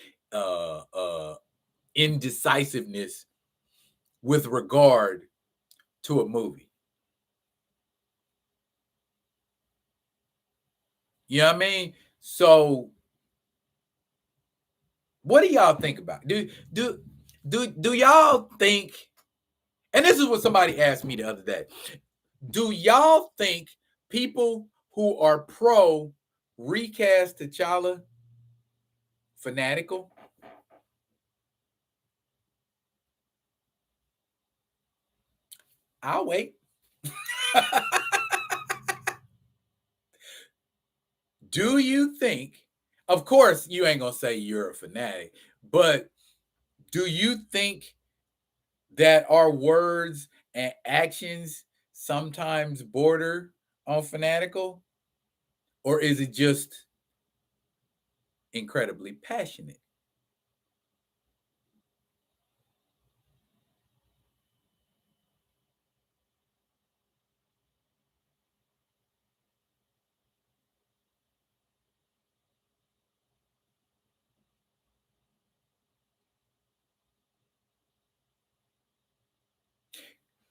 indecisiveness with regard to a movie. You know what I mean? So what do y'all think about? Do y'all think, and this is what somebody asked me the other day. Do y'all think people who are pro recast T'Challa fanatical? I'll wait. Do you think, of course, you ain't gonna say you're a fanatic, but do you think that our words and actions sometimes border on fanatical? Or is it just incredibly passionate?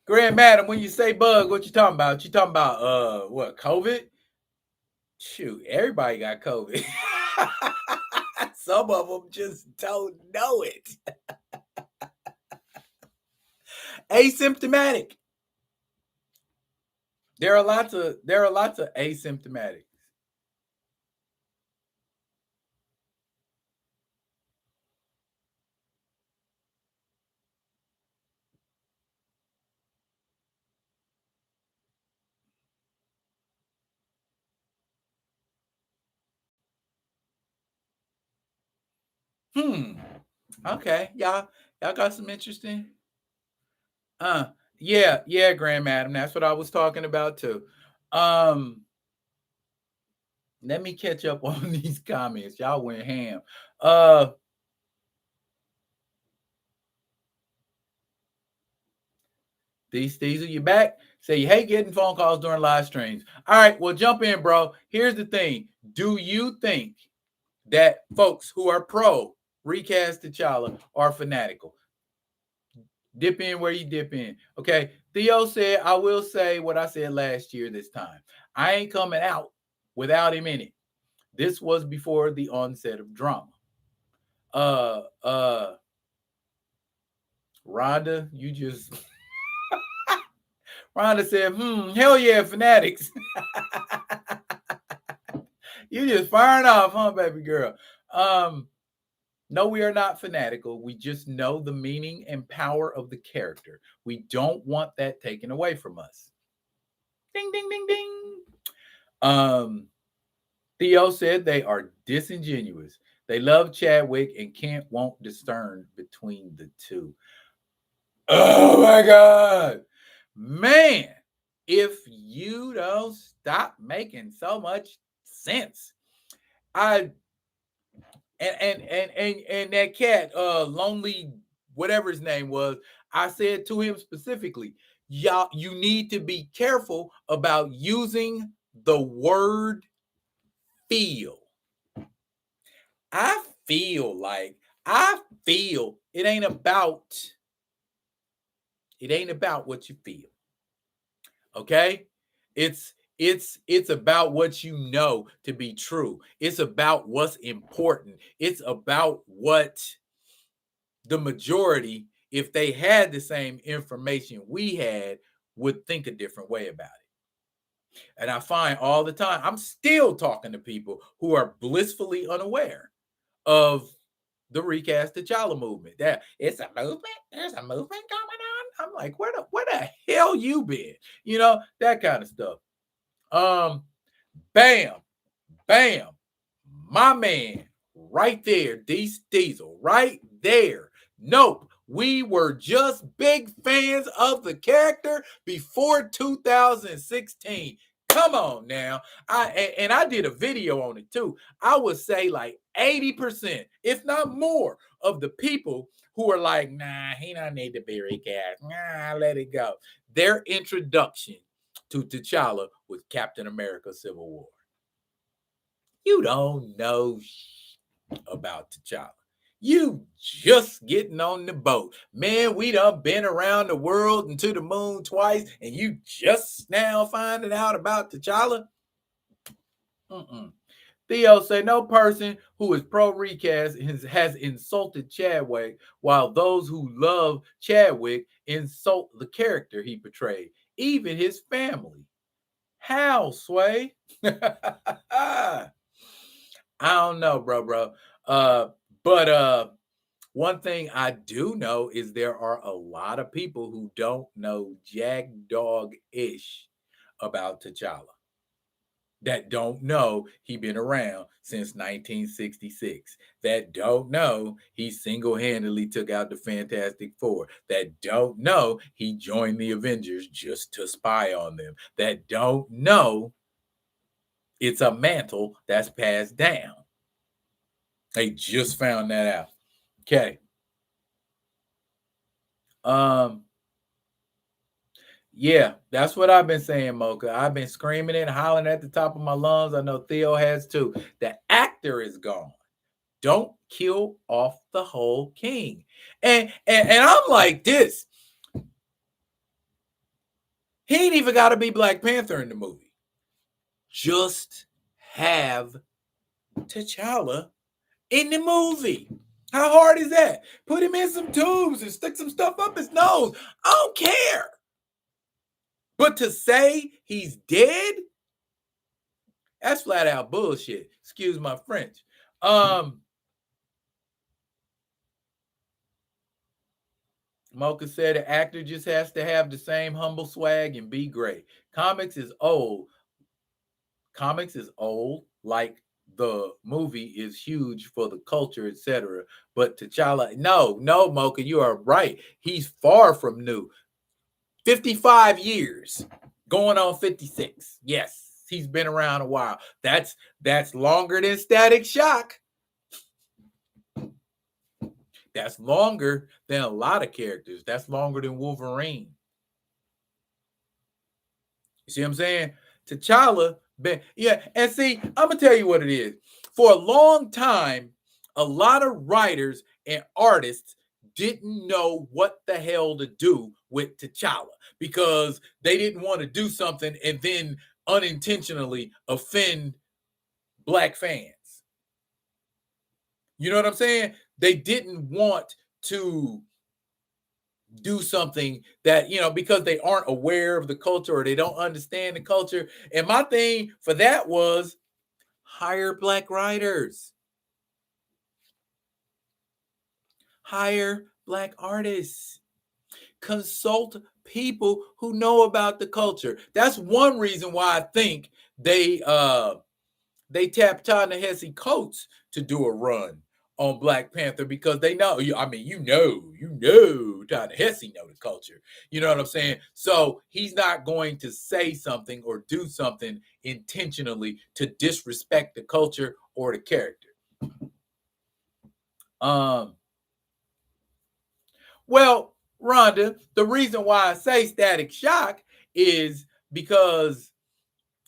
Grand Madam, when you say bug, what you talking about? You talking about what, COVID? Shoot, everybody got COVID. Some of them just don't know it. Asymptomatic. There are lots of asymptomatic. Okay, y'all got some interesting. Uh, yeah, Grand Madam. That's what I was talking about too. Let me catch up on these comments. Y'all went ham. These are you back? Say you hate getting phone calls during live streams. All right, well, jump in, bro. Here's the thing. Do you think that folks who are pro Recast T'Challa are fanatical? Dip in where you dip in. Okay. Theo said, I will say what I said last year this time. I ain't coming out without him in it. This was before the onset of drama. Rhonda, you just Rhonda said, hell yeah, fanatics. You just firing off, huh, baby girl? No, we are not fanatical. We just know the meaning and power of the character. We don't want that taken away from us. Ding, ding, ding, ding. Theo said they are disingenuous. They love Chadwick and won't discern between the two. Oh my God. Man, if you don't stop making so much sense. And that cat, lonely, whatever his name was, I said to him specifically, y'all, you need to be careful about using the word feel. I feel it ain't about what you feel. Okay? It's about what you know to be true. It's about what's important. It's about what the majority, if they had the same information we had, would think a different way about it. And I find all the time, I'm still talking to people who are blissfully unaware of the Recast T'Challa movement. That it's a movement. There's a movement going on. I'm like, where the hell you been? You know, that kind of stuff. Bam, bam, my man, right there, Diesel, right there. Nope, we were just big fans of the character before 2016. Come on now. I did a video on it too. I would say like 80%, if not more, of the people who are like, nah, he don't need to be recast. Nah, let it go. Their introduction to T'Challa was Captain America Civil War. You don't know about T'Challa. You just getting on the boat. Man, we done been around the world and to the moon twice, and you just now finding out about T'Challa? Theo say no person who is pro recast has insulted Chadwick, while those who love Chadwick insult the character he portrayed, even his family. How, Sway? I don't know, bro. But one thing I do know is there are a lot of people who don't know jack dog ish about T'Challa. That don't know he been around since 1966. That don't know he single-handedly took out the Fantastic Four. That don't know he joined the Avengers just to spy on them. That don't know it's a mantle that's passed down. They just found that out. Okay. Yeah, that's what I've been saying, Mocha. I've been screaming and hollering at the top of my lungs. I know Theo has too. The actor is gone. Don't kill off the whole king. And I'm like this. He ain't even got to be Black Panther in the movie. Just have T'Challa in the movie. How hard is that? Put him in some tubes and stick some stuff up his nose. I don't care. But to say he's dead, that's flat out bullshit. Excuse my French. Mocha said the actor just has to have the same humble swag and be great. Comics is old, like the movie is huge for the culture, etc. But T'Challa, no, Mocha, you are right. He's far from new. 55 years. going on 56. Yes, he's been around a while. That's longer than Static Shock. That's longer than a lot of characters. That's longer than Wolverine. You see what I'm saying? T'Challa, yeah. And see, I'm gonna tell you what it is. For a long time, a lot of writers and artists didn't know what the hell to do with T'Challa because they didn't want to do something and then unintentionally offend black fans. You know what I'm saying? They didn't want to do something that, because they aren't aware of the culture or they don't understand the culture. And my thing for that was hire black writers, hire black artists, consult people who know about the culture. That's one reason why I think they tapped Ta-Nehisi Coates to do a run on Black Panther because they know. I mean, Ta-Nehisi know the culture. You know what I'm saying? So he's not going to say something or do something intentionally to disrespect the culture or the character. Well, Rhonda, the reason why I say Static Shock is because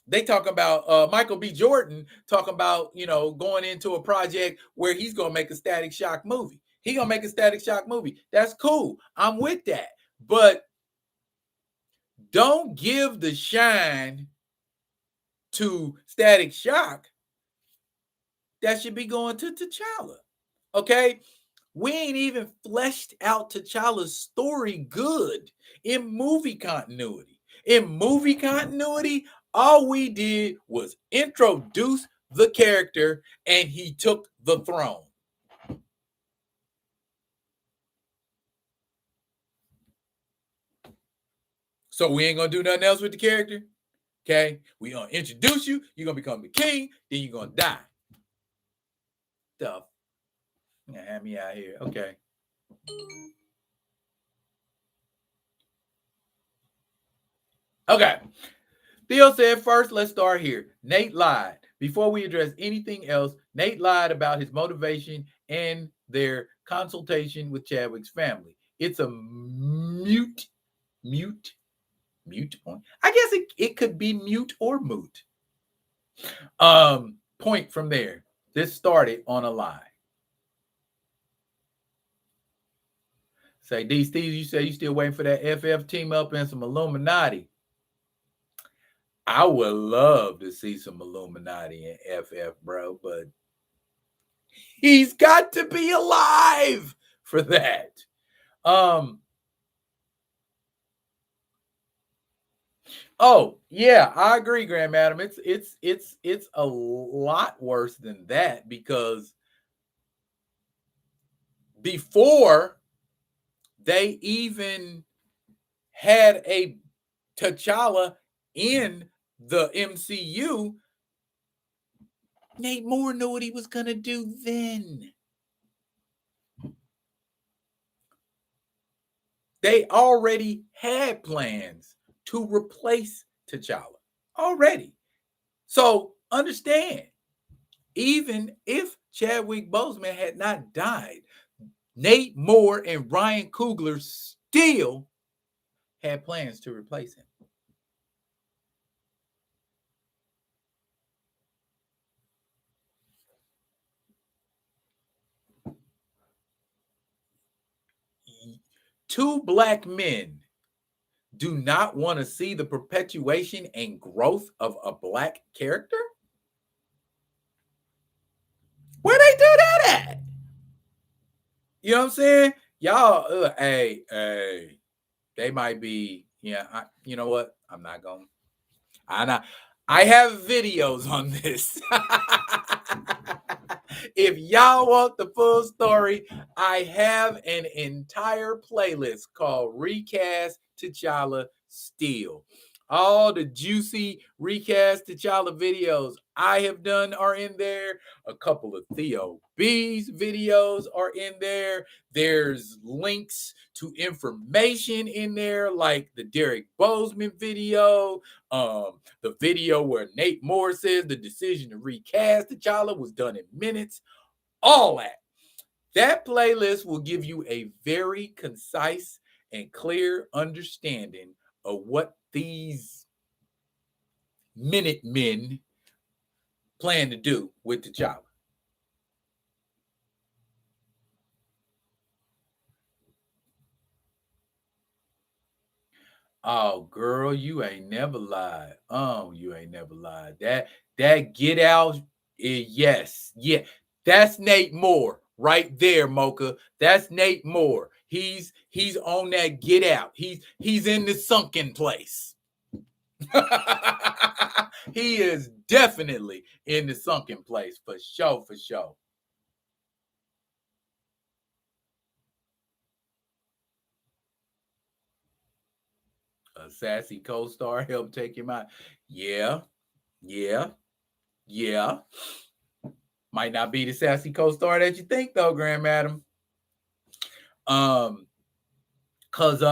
they talk about Michael B. Jordan talking about, going into a project where he's going to make a Static Shock movie. He's going to make a Static Shock movie. That's cool. I'm with that. But don't give the shine to Static Shock. That should be going to T'Challa. Okay? We ain't even fleshed out T'Challa's story good in movie continuity. In movie continuity, all we did was introduce the character and he took the throne. So we ain't gonna do nothing else with the character. Okay, we gonna introduce you, you're gonna become the king, then you're gonna die. Stuff. Have me out here. Okay. Okay. Theo said, first, let's start here. Nate lied. Before we address anything else, Nate lied about his motivation and their consultation with Chadwick's family. It's a mute point. I guess it could be mute or moot. Point from there. This started on a lie. Say, D. Steve, you say you still waiting for that FF team up and some Illuminati. I would love to see some Illuminati and FF, bro, but he's got to be alive for that. Oh, yeah, I agree, Grand Madam. It's a lot worse than that because before they even had a T'Challa in the MCU, Nate Moore knew what he was going to do then. They already had plans to replace T'Challa already. So understand, even if Chadwick Boseman had not died, Nate Moore and Ryan Coogler still had plans to replace him. Two black men do not want to see the perpetuation and growth of a black character? Where they do that at? You know what I'm saying? Y'all, hey, they might be, yeah, you know what? I'm not going. I have videos on this. If y'all want the full story, I have an entire playlist called Recast T'Challa Still. All the juicy Recast T'Challa videos I have done are in there. A couple of Theo B's videos are in there. There's links to information in there, like the Derek Bozeman video, the video where Nate Moore says the decision to recast T'Challa was done in minutes. All that. That playlist will give you a very concise and clear understanding of what these Minutemen plan to do with T'Challa. Oh, girl, you ain't never lied. You ain't never lied. That get out, yes, yeah. That's Nate Moore right there, Mocha. That's Nate Moore. He's on that get out. He's in the sunken place. He is definitely in the sunken place for sure, for sure. A sassy co-star helped take him out. Yeah, yeah, yeah. Might not be the sassy co-star that you think though, Grand Madam. Cause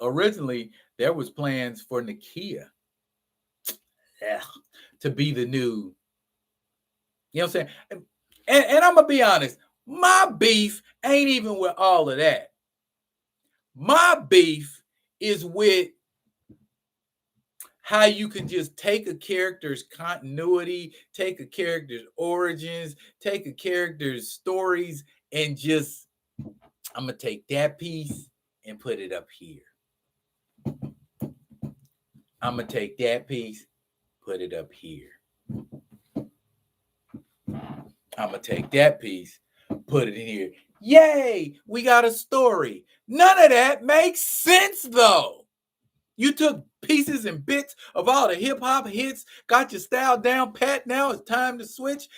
originally there was plans for Nakia, to be the new, you know what I'm saying? And I'm gonna be honest, my beef ain't even with all of that. My beef is with how you can just take a character's continuity, take a character's origins, take a character's stories, and just, I'm gonna take that piece and put it up here. I'm gonna take that piece, put it up here. I'm gonna take that piece, put it in here. Yay, we got a story. None of that makes sense though. You took pieces and bits of all the hip hop hits, got your style down pat. Now it's time to switch.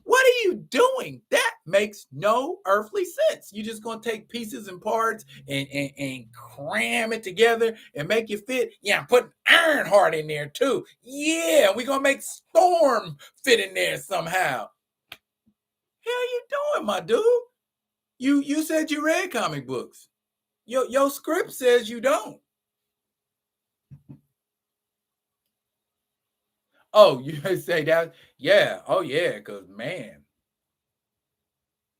What are you doing? That makes no earthly sense. You're just gonna take pieces and parts and cram it together and make it fit. Yeah, I'm putting Ironheart in there too. Yeah, we're gonna make Storm fit in there somehow. Hell you doing, my dude? You said you read comic books. Your script says you don't. Oh, you say that? Yeah. Oh, yeah. Because man,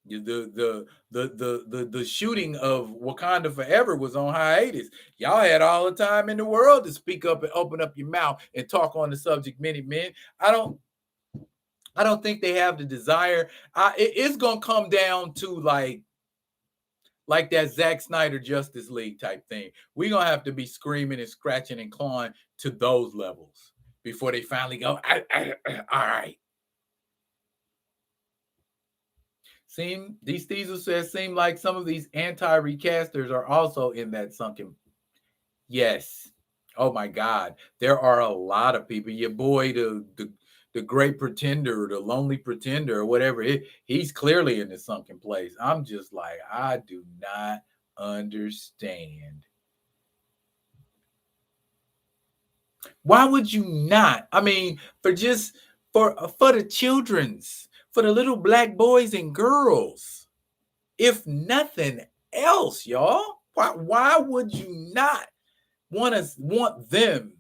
the shooting of Wakanda Forever was on hiatus. Y'all had all the time in the world to speak up and open up your mouth and talk on the subject, many men. I don't think they have the desire. It's gonna come down to like that Zack Snyder Justice League type thing. We're gonna have to be screaming and scratching and clawing to those levels before they finally go, all right. These Diesel says seem like some of these anti-recasters are also in that sunken. Yes. Oh my God. There are a lot of people. Your boy, the great pretender, the lonely pretender, or whatever. He's clearly in the sunken place. I'm just like, I do not understand. Why would you not? I mean, for the children's, for the little black boys and girls, if nothing else, y'all. Why would you not want them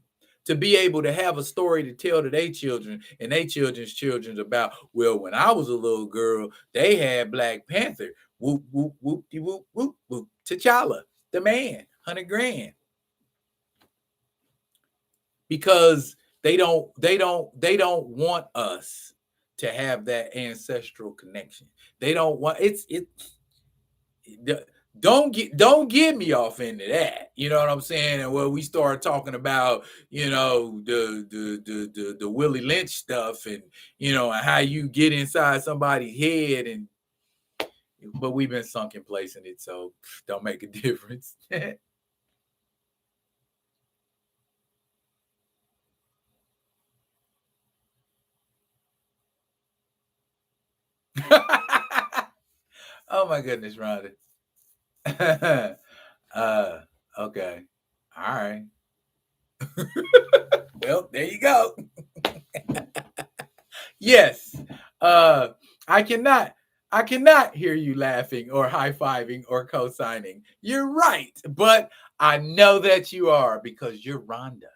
to be able to have a story to tell to their children and their children's children about, well, when I was a little girl, they had Black Panther. Whoop, whoop, whoop, whoop, whoop, whoop. T'Challa, the man, 100 grand. Because they don't want us to have that ancestral connection. They don't want don't get me off into that. You know what I'm saying? And when we start talking about, the Willie Lynch stuff and and how you get inside somebody's head, and but we've been sunk in place in it, so don't make a difference. Oh my goodness, Rhonda. uh okay. All right. Well, there you go. Yes. I cannot hear you laughing or high-fiving or co-signing. You're right, but I know that you are because you're Rhonda.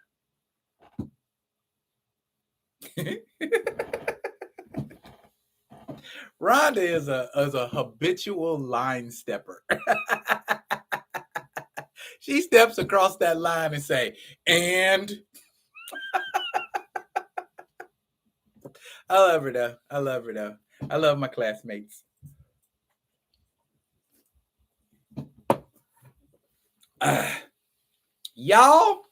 Rhonda is a habitual line stepper. She steps across that line and say, and I love her though. I love her though. I love my classmates. Y'all,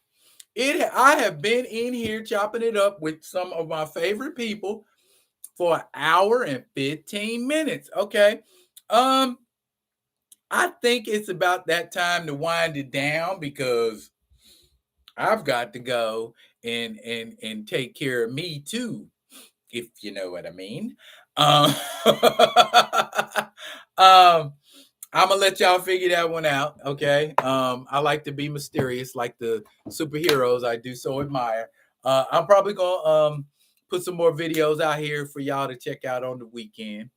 I have been in here chopping it up with some of my favorite people for an hour and 15 minutes. Okay. I think it's about that time to wind it down because I've got to go and take care of me too, if you know what I mean. Um, I'm gonna let y'all figure that one out. Okay. I like to be mysterious, like the superheroes I do so admire. I'm probably gonna put some more videos out here for y'all to check out on the weekend.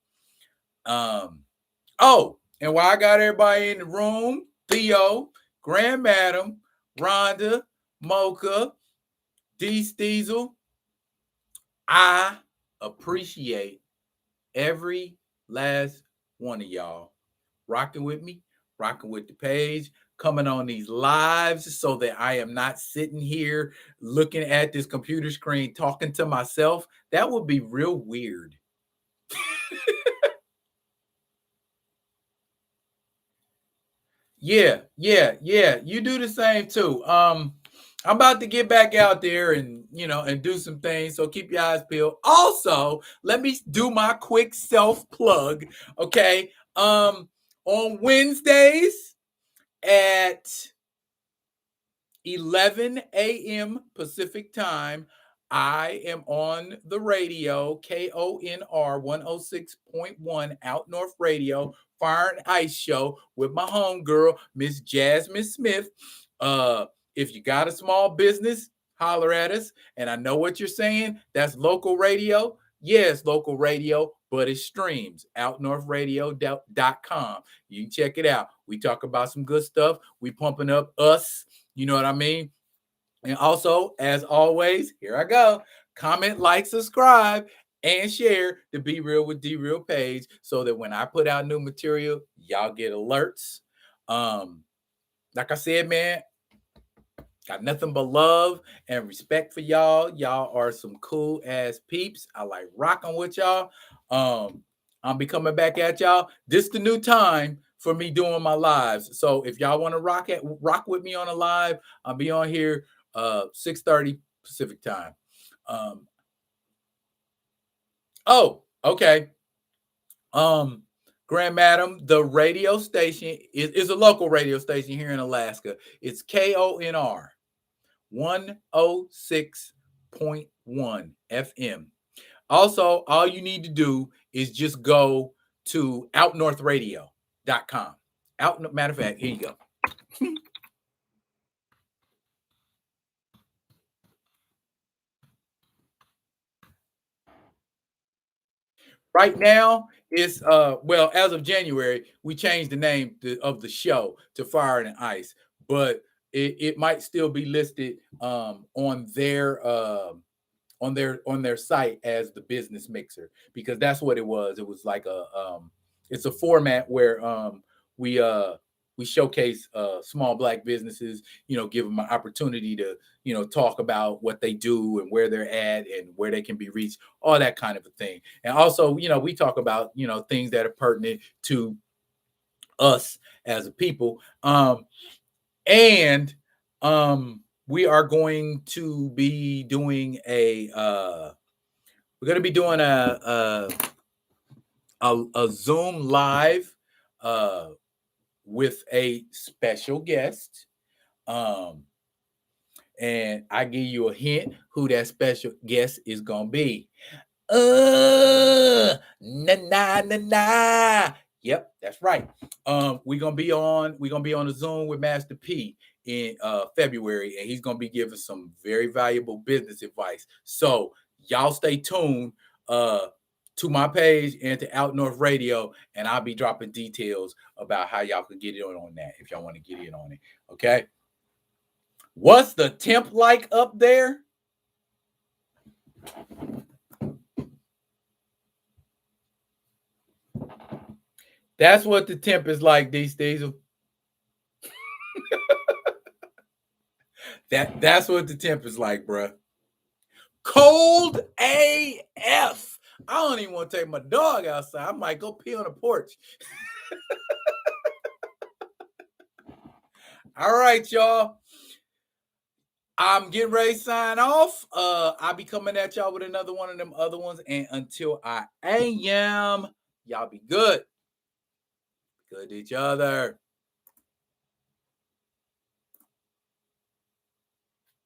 Oh, and while I got everybody in the room, Theo, Grand Madam, Rhonda, Mocha, D Steezel, I appreciate every last one of y'all rocking with me, rocking with the page, coming on these lives so that I am not sitting here looking at this computer screen talking to myself. That would be real weird. Yeah, yeah, yeah. You do the same too. I'm about to get back out there and and do some things. So keep your eyes peeled. Also, let me do my quick self plug. Okay. On Wednesdays at 11 a.m. Pacific time, I am on the radio, KONR 106.1 Out North Radio, Fire and Ice Show with my homegirl, Miss Jasmine Smith. If you got a small business, holler at us. And I know what you're saying. That's local radio. Yes, local radio, but it streams outnorthradio.com. You can check it out. We talk about some good stuff. We pumping up us. You know what I mean? And also, as always, here I go. Comment, like, subscribe, and share the Be Real with D Real page so that when I put out new material, y'all get alerts. Like I said, man, got nothing but love and respect for y'all. Y'all are some cool ass peeps. I like rocking with y'all. I'll be coming back at y'all. This the new time for me doing my lives. So if y'all want to rock with me on a live, I'll be on here 6:30 Pacific time. Oh, okay. Grand Madam, the radio station is a local radio station here in Alaska. It's KONR 106.1 FM. Also, all you need to do is just go to outnorthradio.com. Matter of fact, here you go. Right now, it's well, as of January, we changed the name of the show to Fire and Ice, but it might still be listed on their site as the business mixer because that's what it was. It was like it's a format where we showcase small black businesses, give them an opportunity to talk about what they do and where they're at and where they can be reached, all that kind of a thing. And also, we talk about things that are pertinent to us as a people. And we are going to be doing a Zoom live with a special guest. And I give you a hint who that special guest is gonna be. Na na na na. Yep, that's right. We're gonna be on a Zoom with Master P in February, and he's gonna be giving some very valuable business advice. So y'all stay tuned to my page and to Out North Radio, and I'll be dropping details about how y'all can get in on that if y'all want to get in on it. Okay. What's the temp like up there? That's what the temp is like these days. That's what the temp is like, bruh. Cold AF. I don't even want to take my dog outside. I might go pee on the porch. All right, y'all. I'm getting ready to sign off. I'll be coming at y'all with another one of them other ones. And until I am, y'all be good. Good to each other.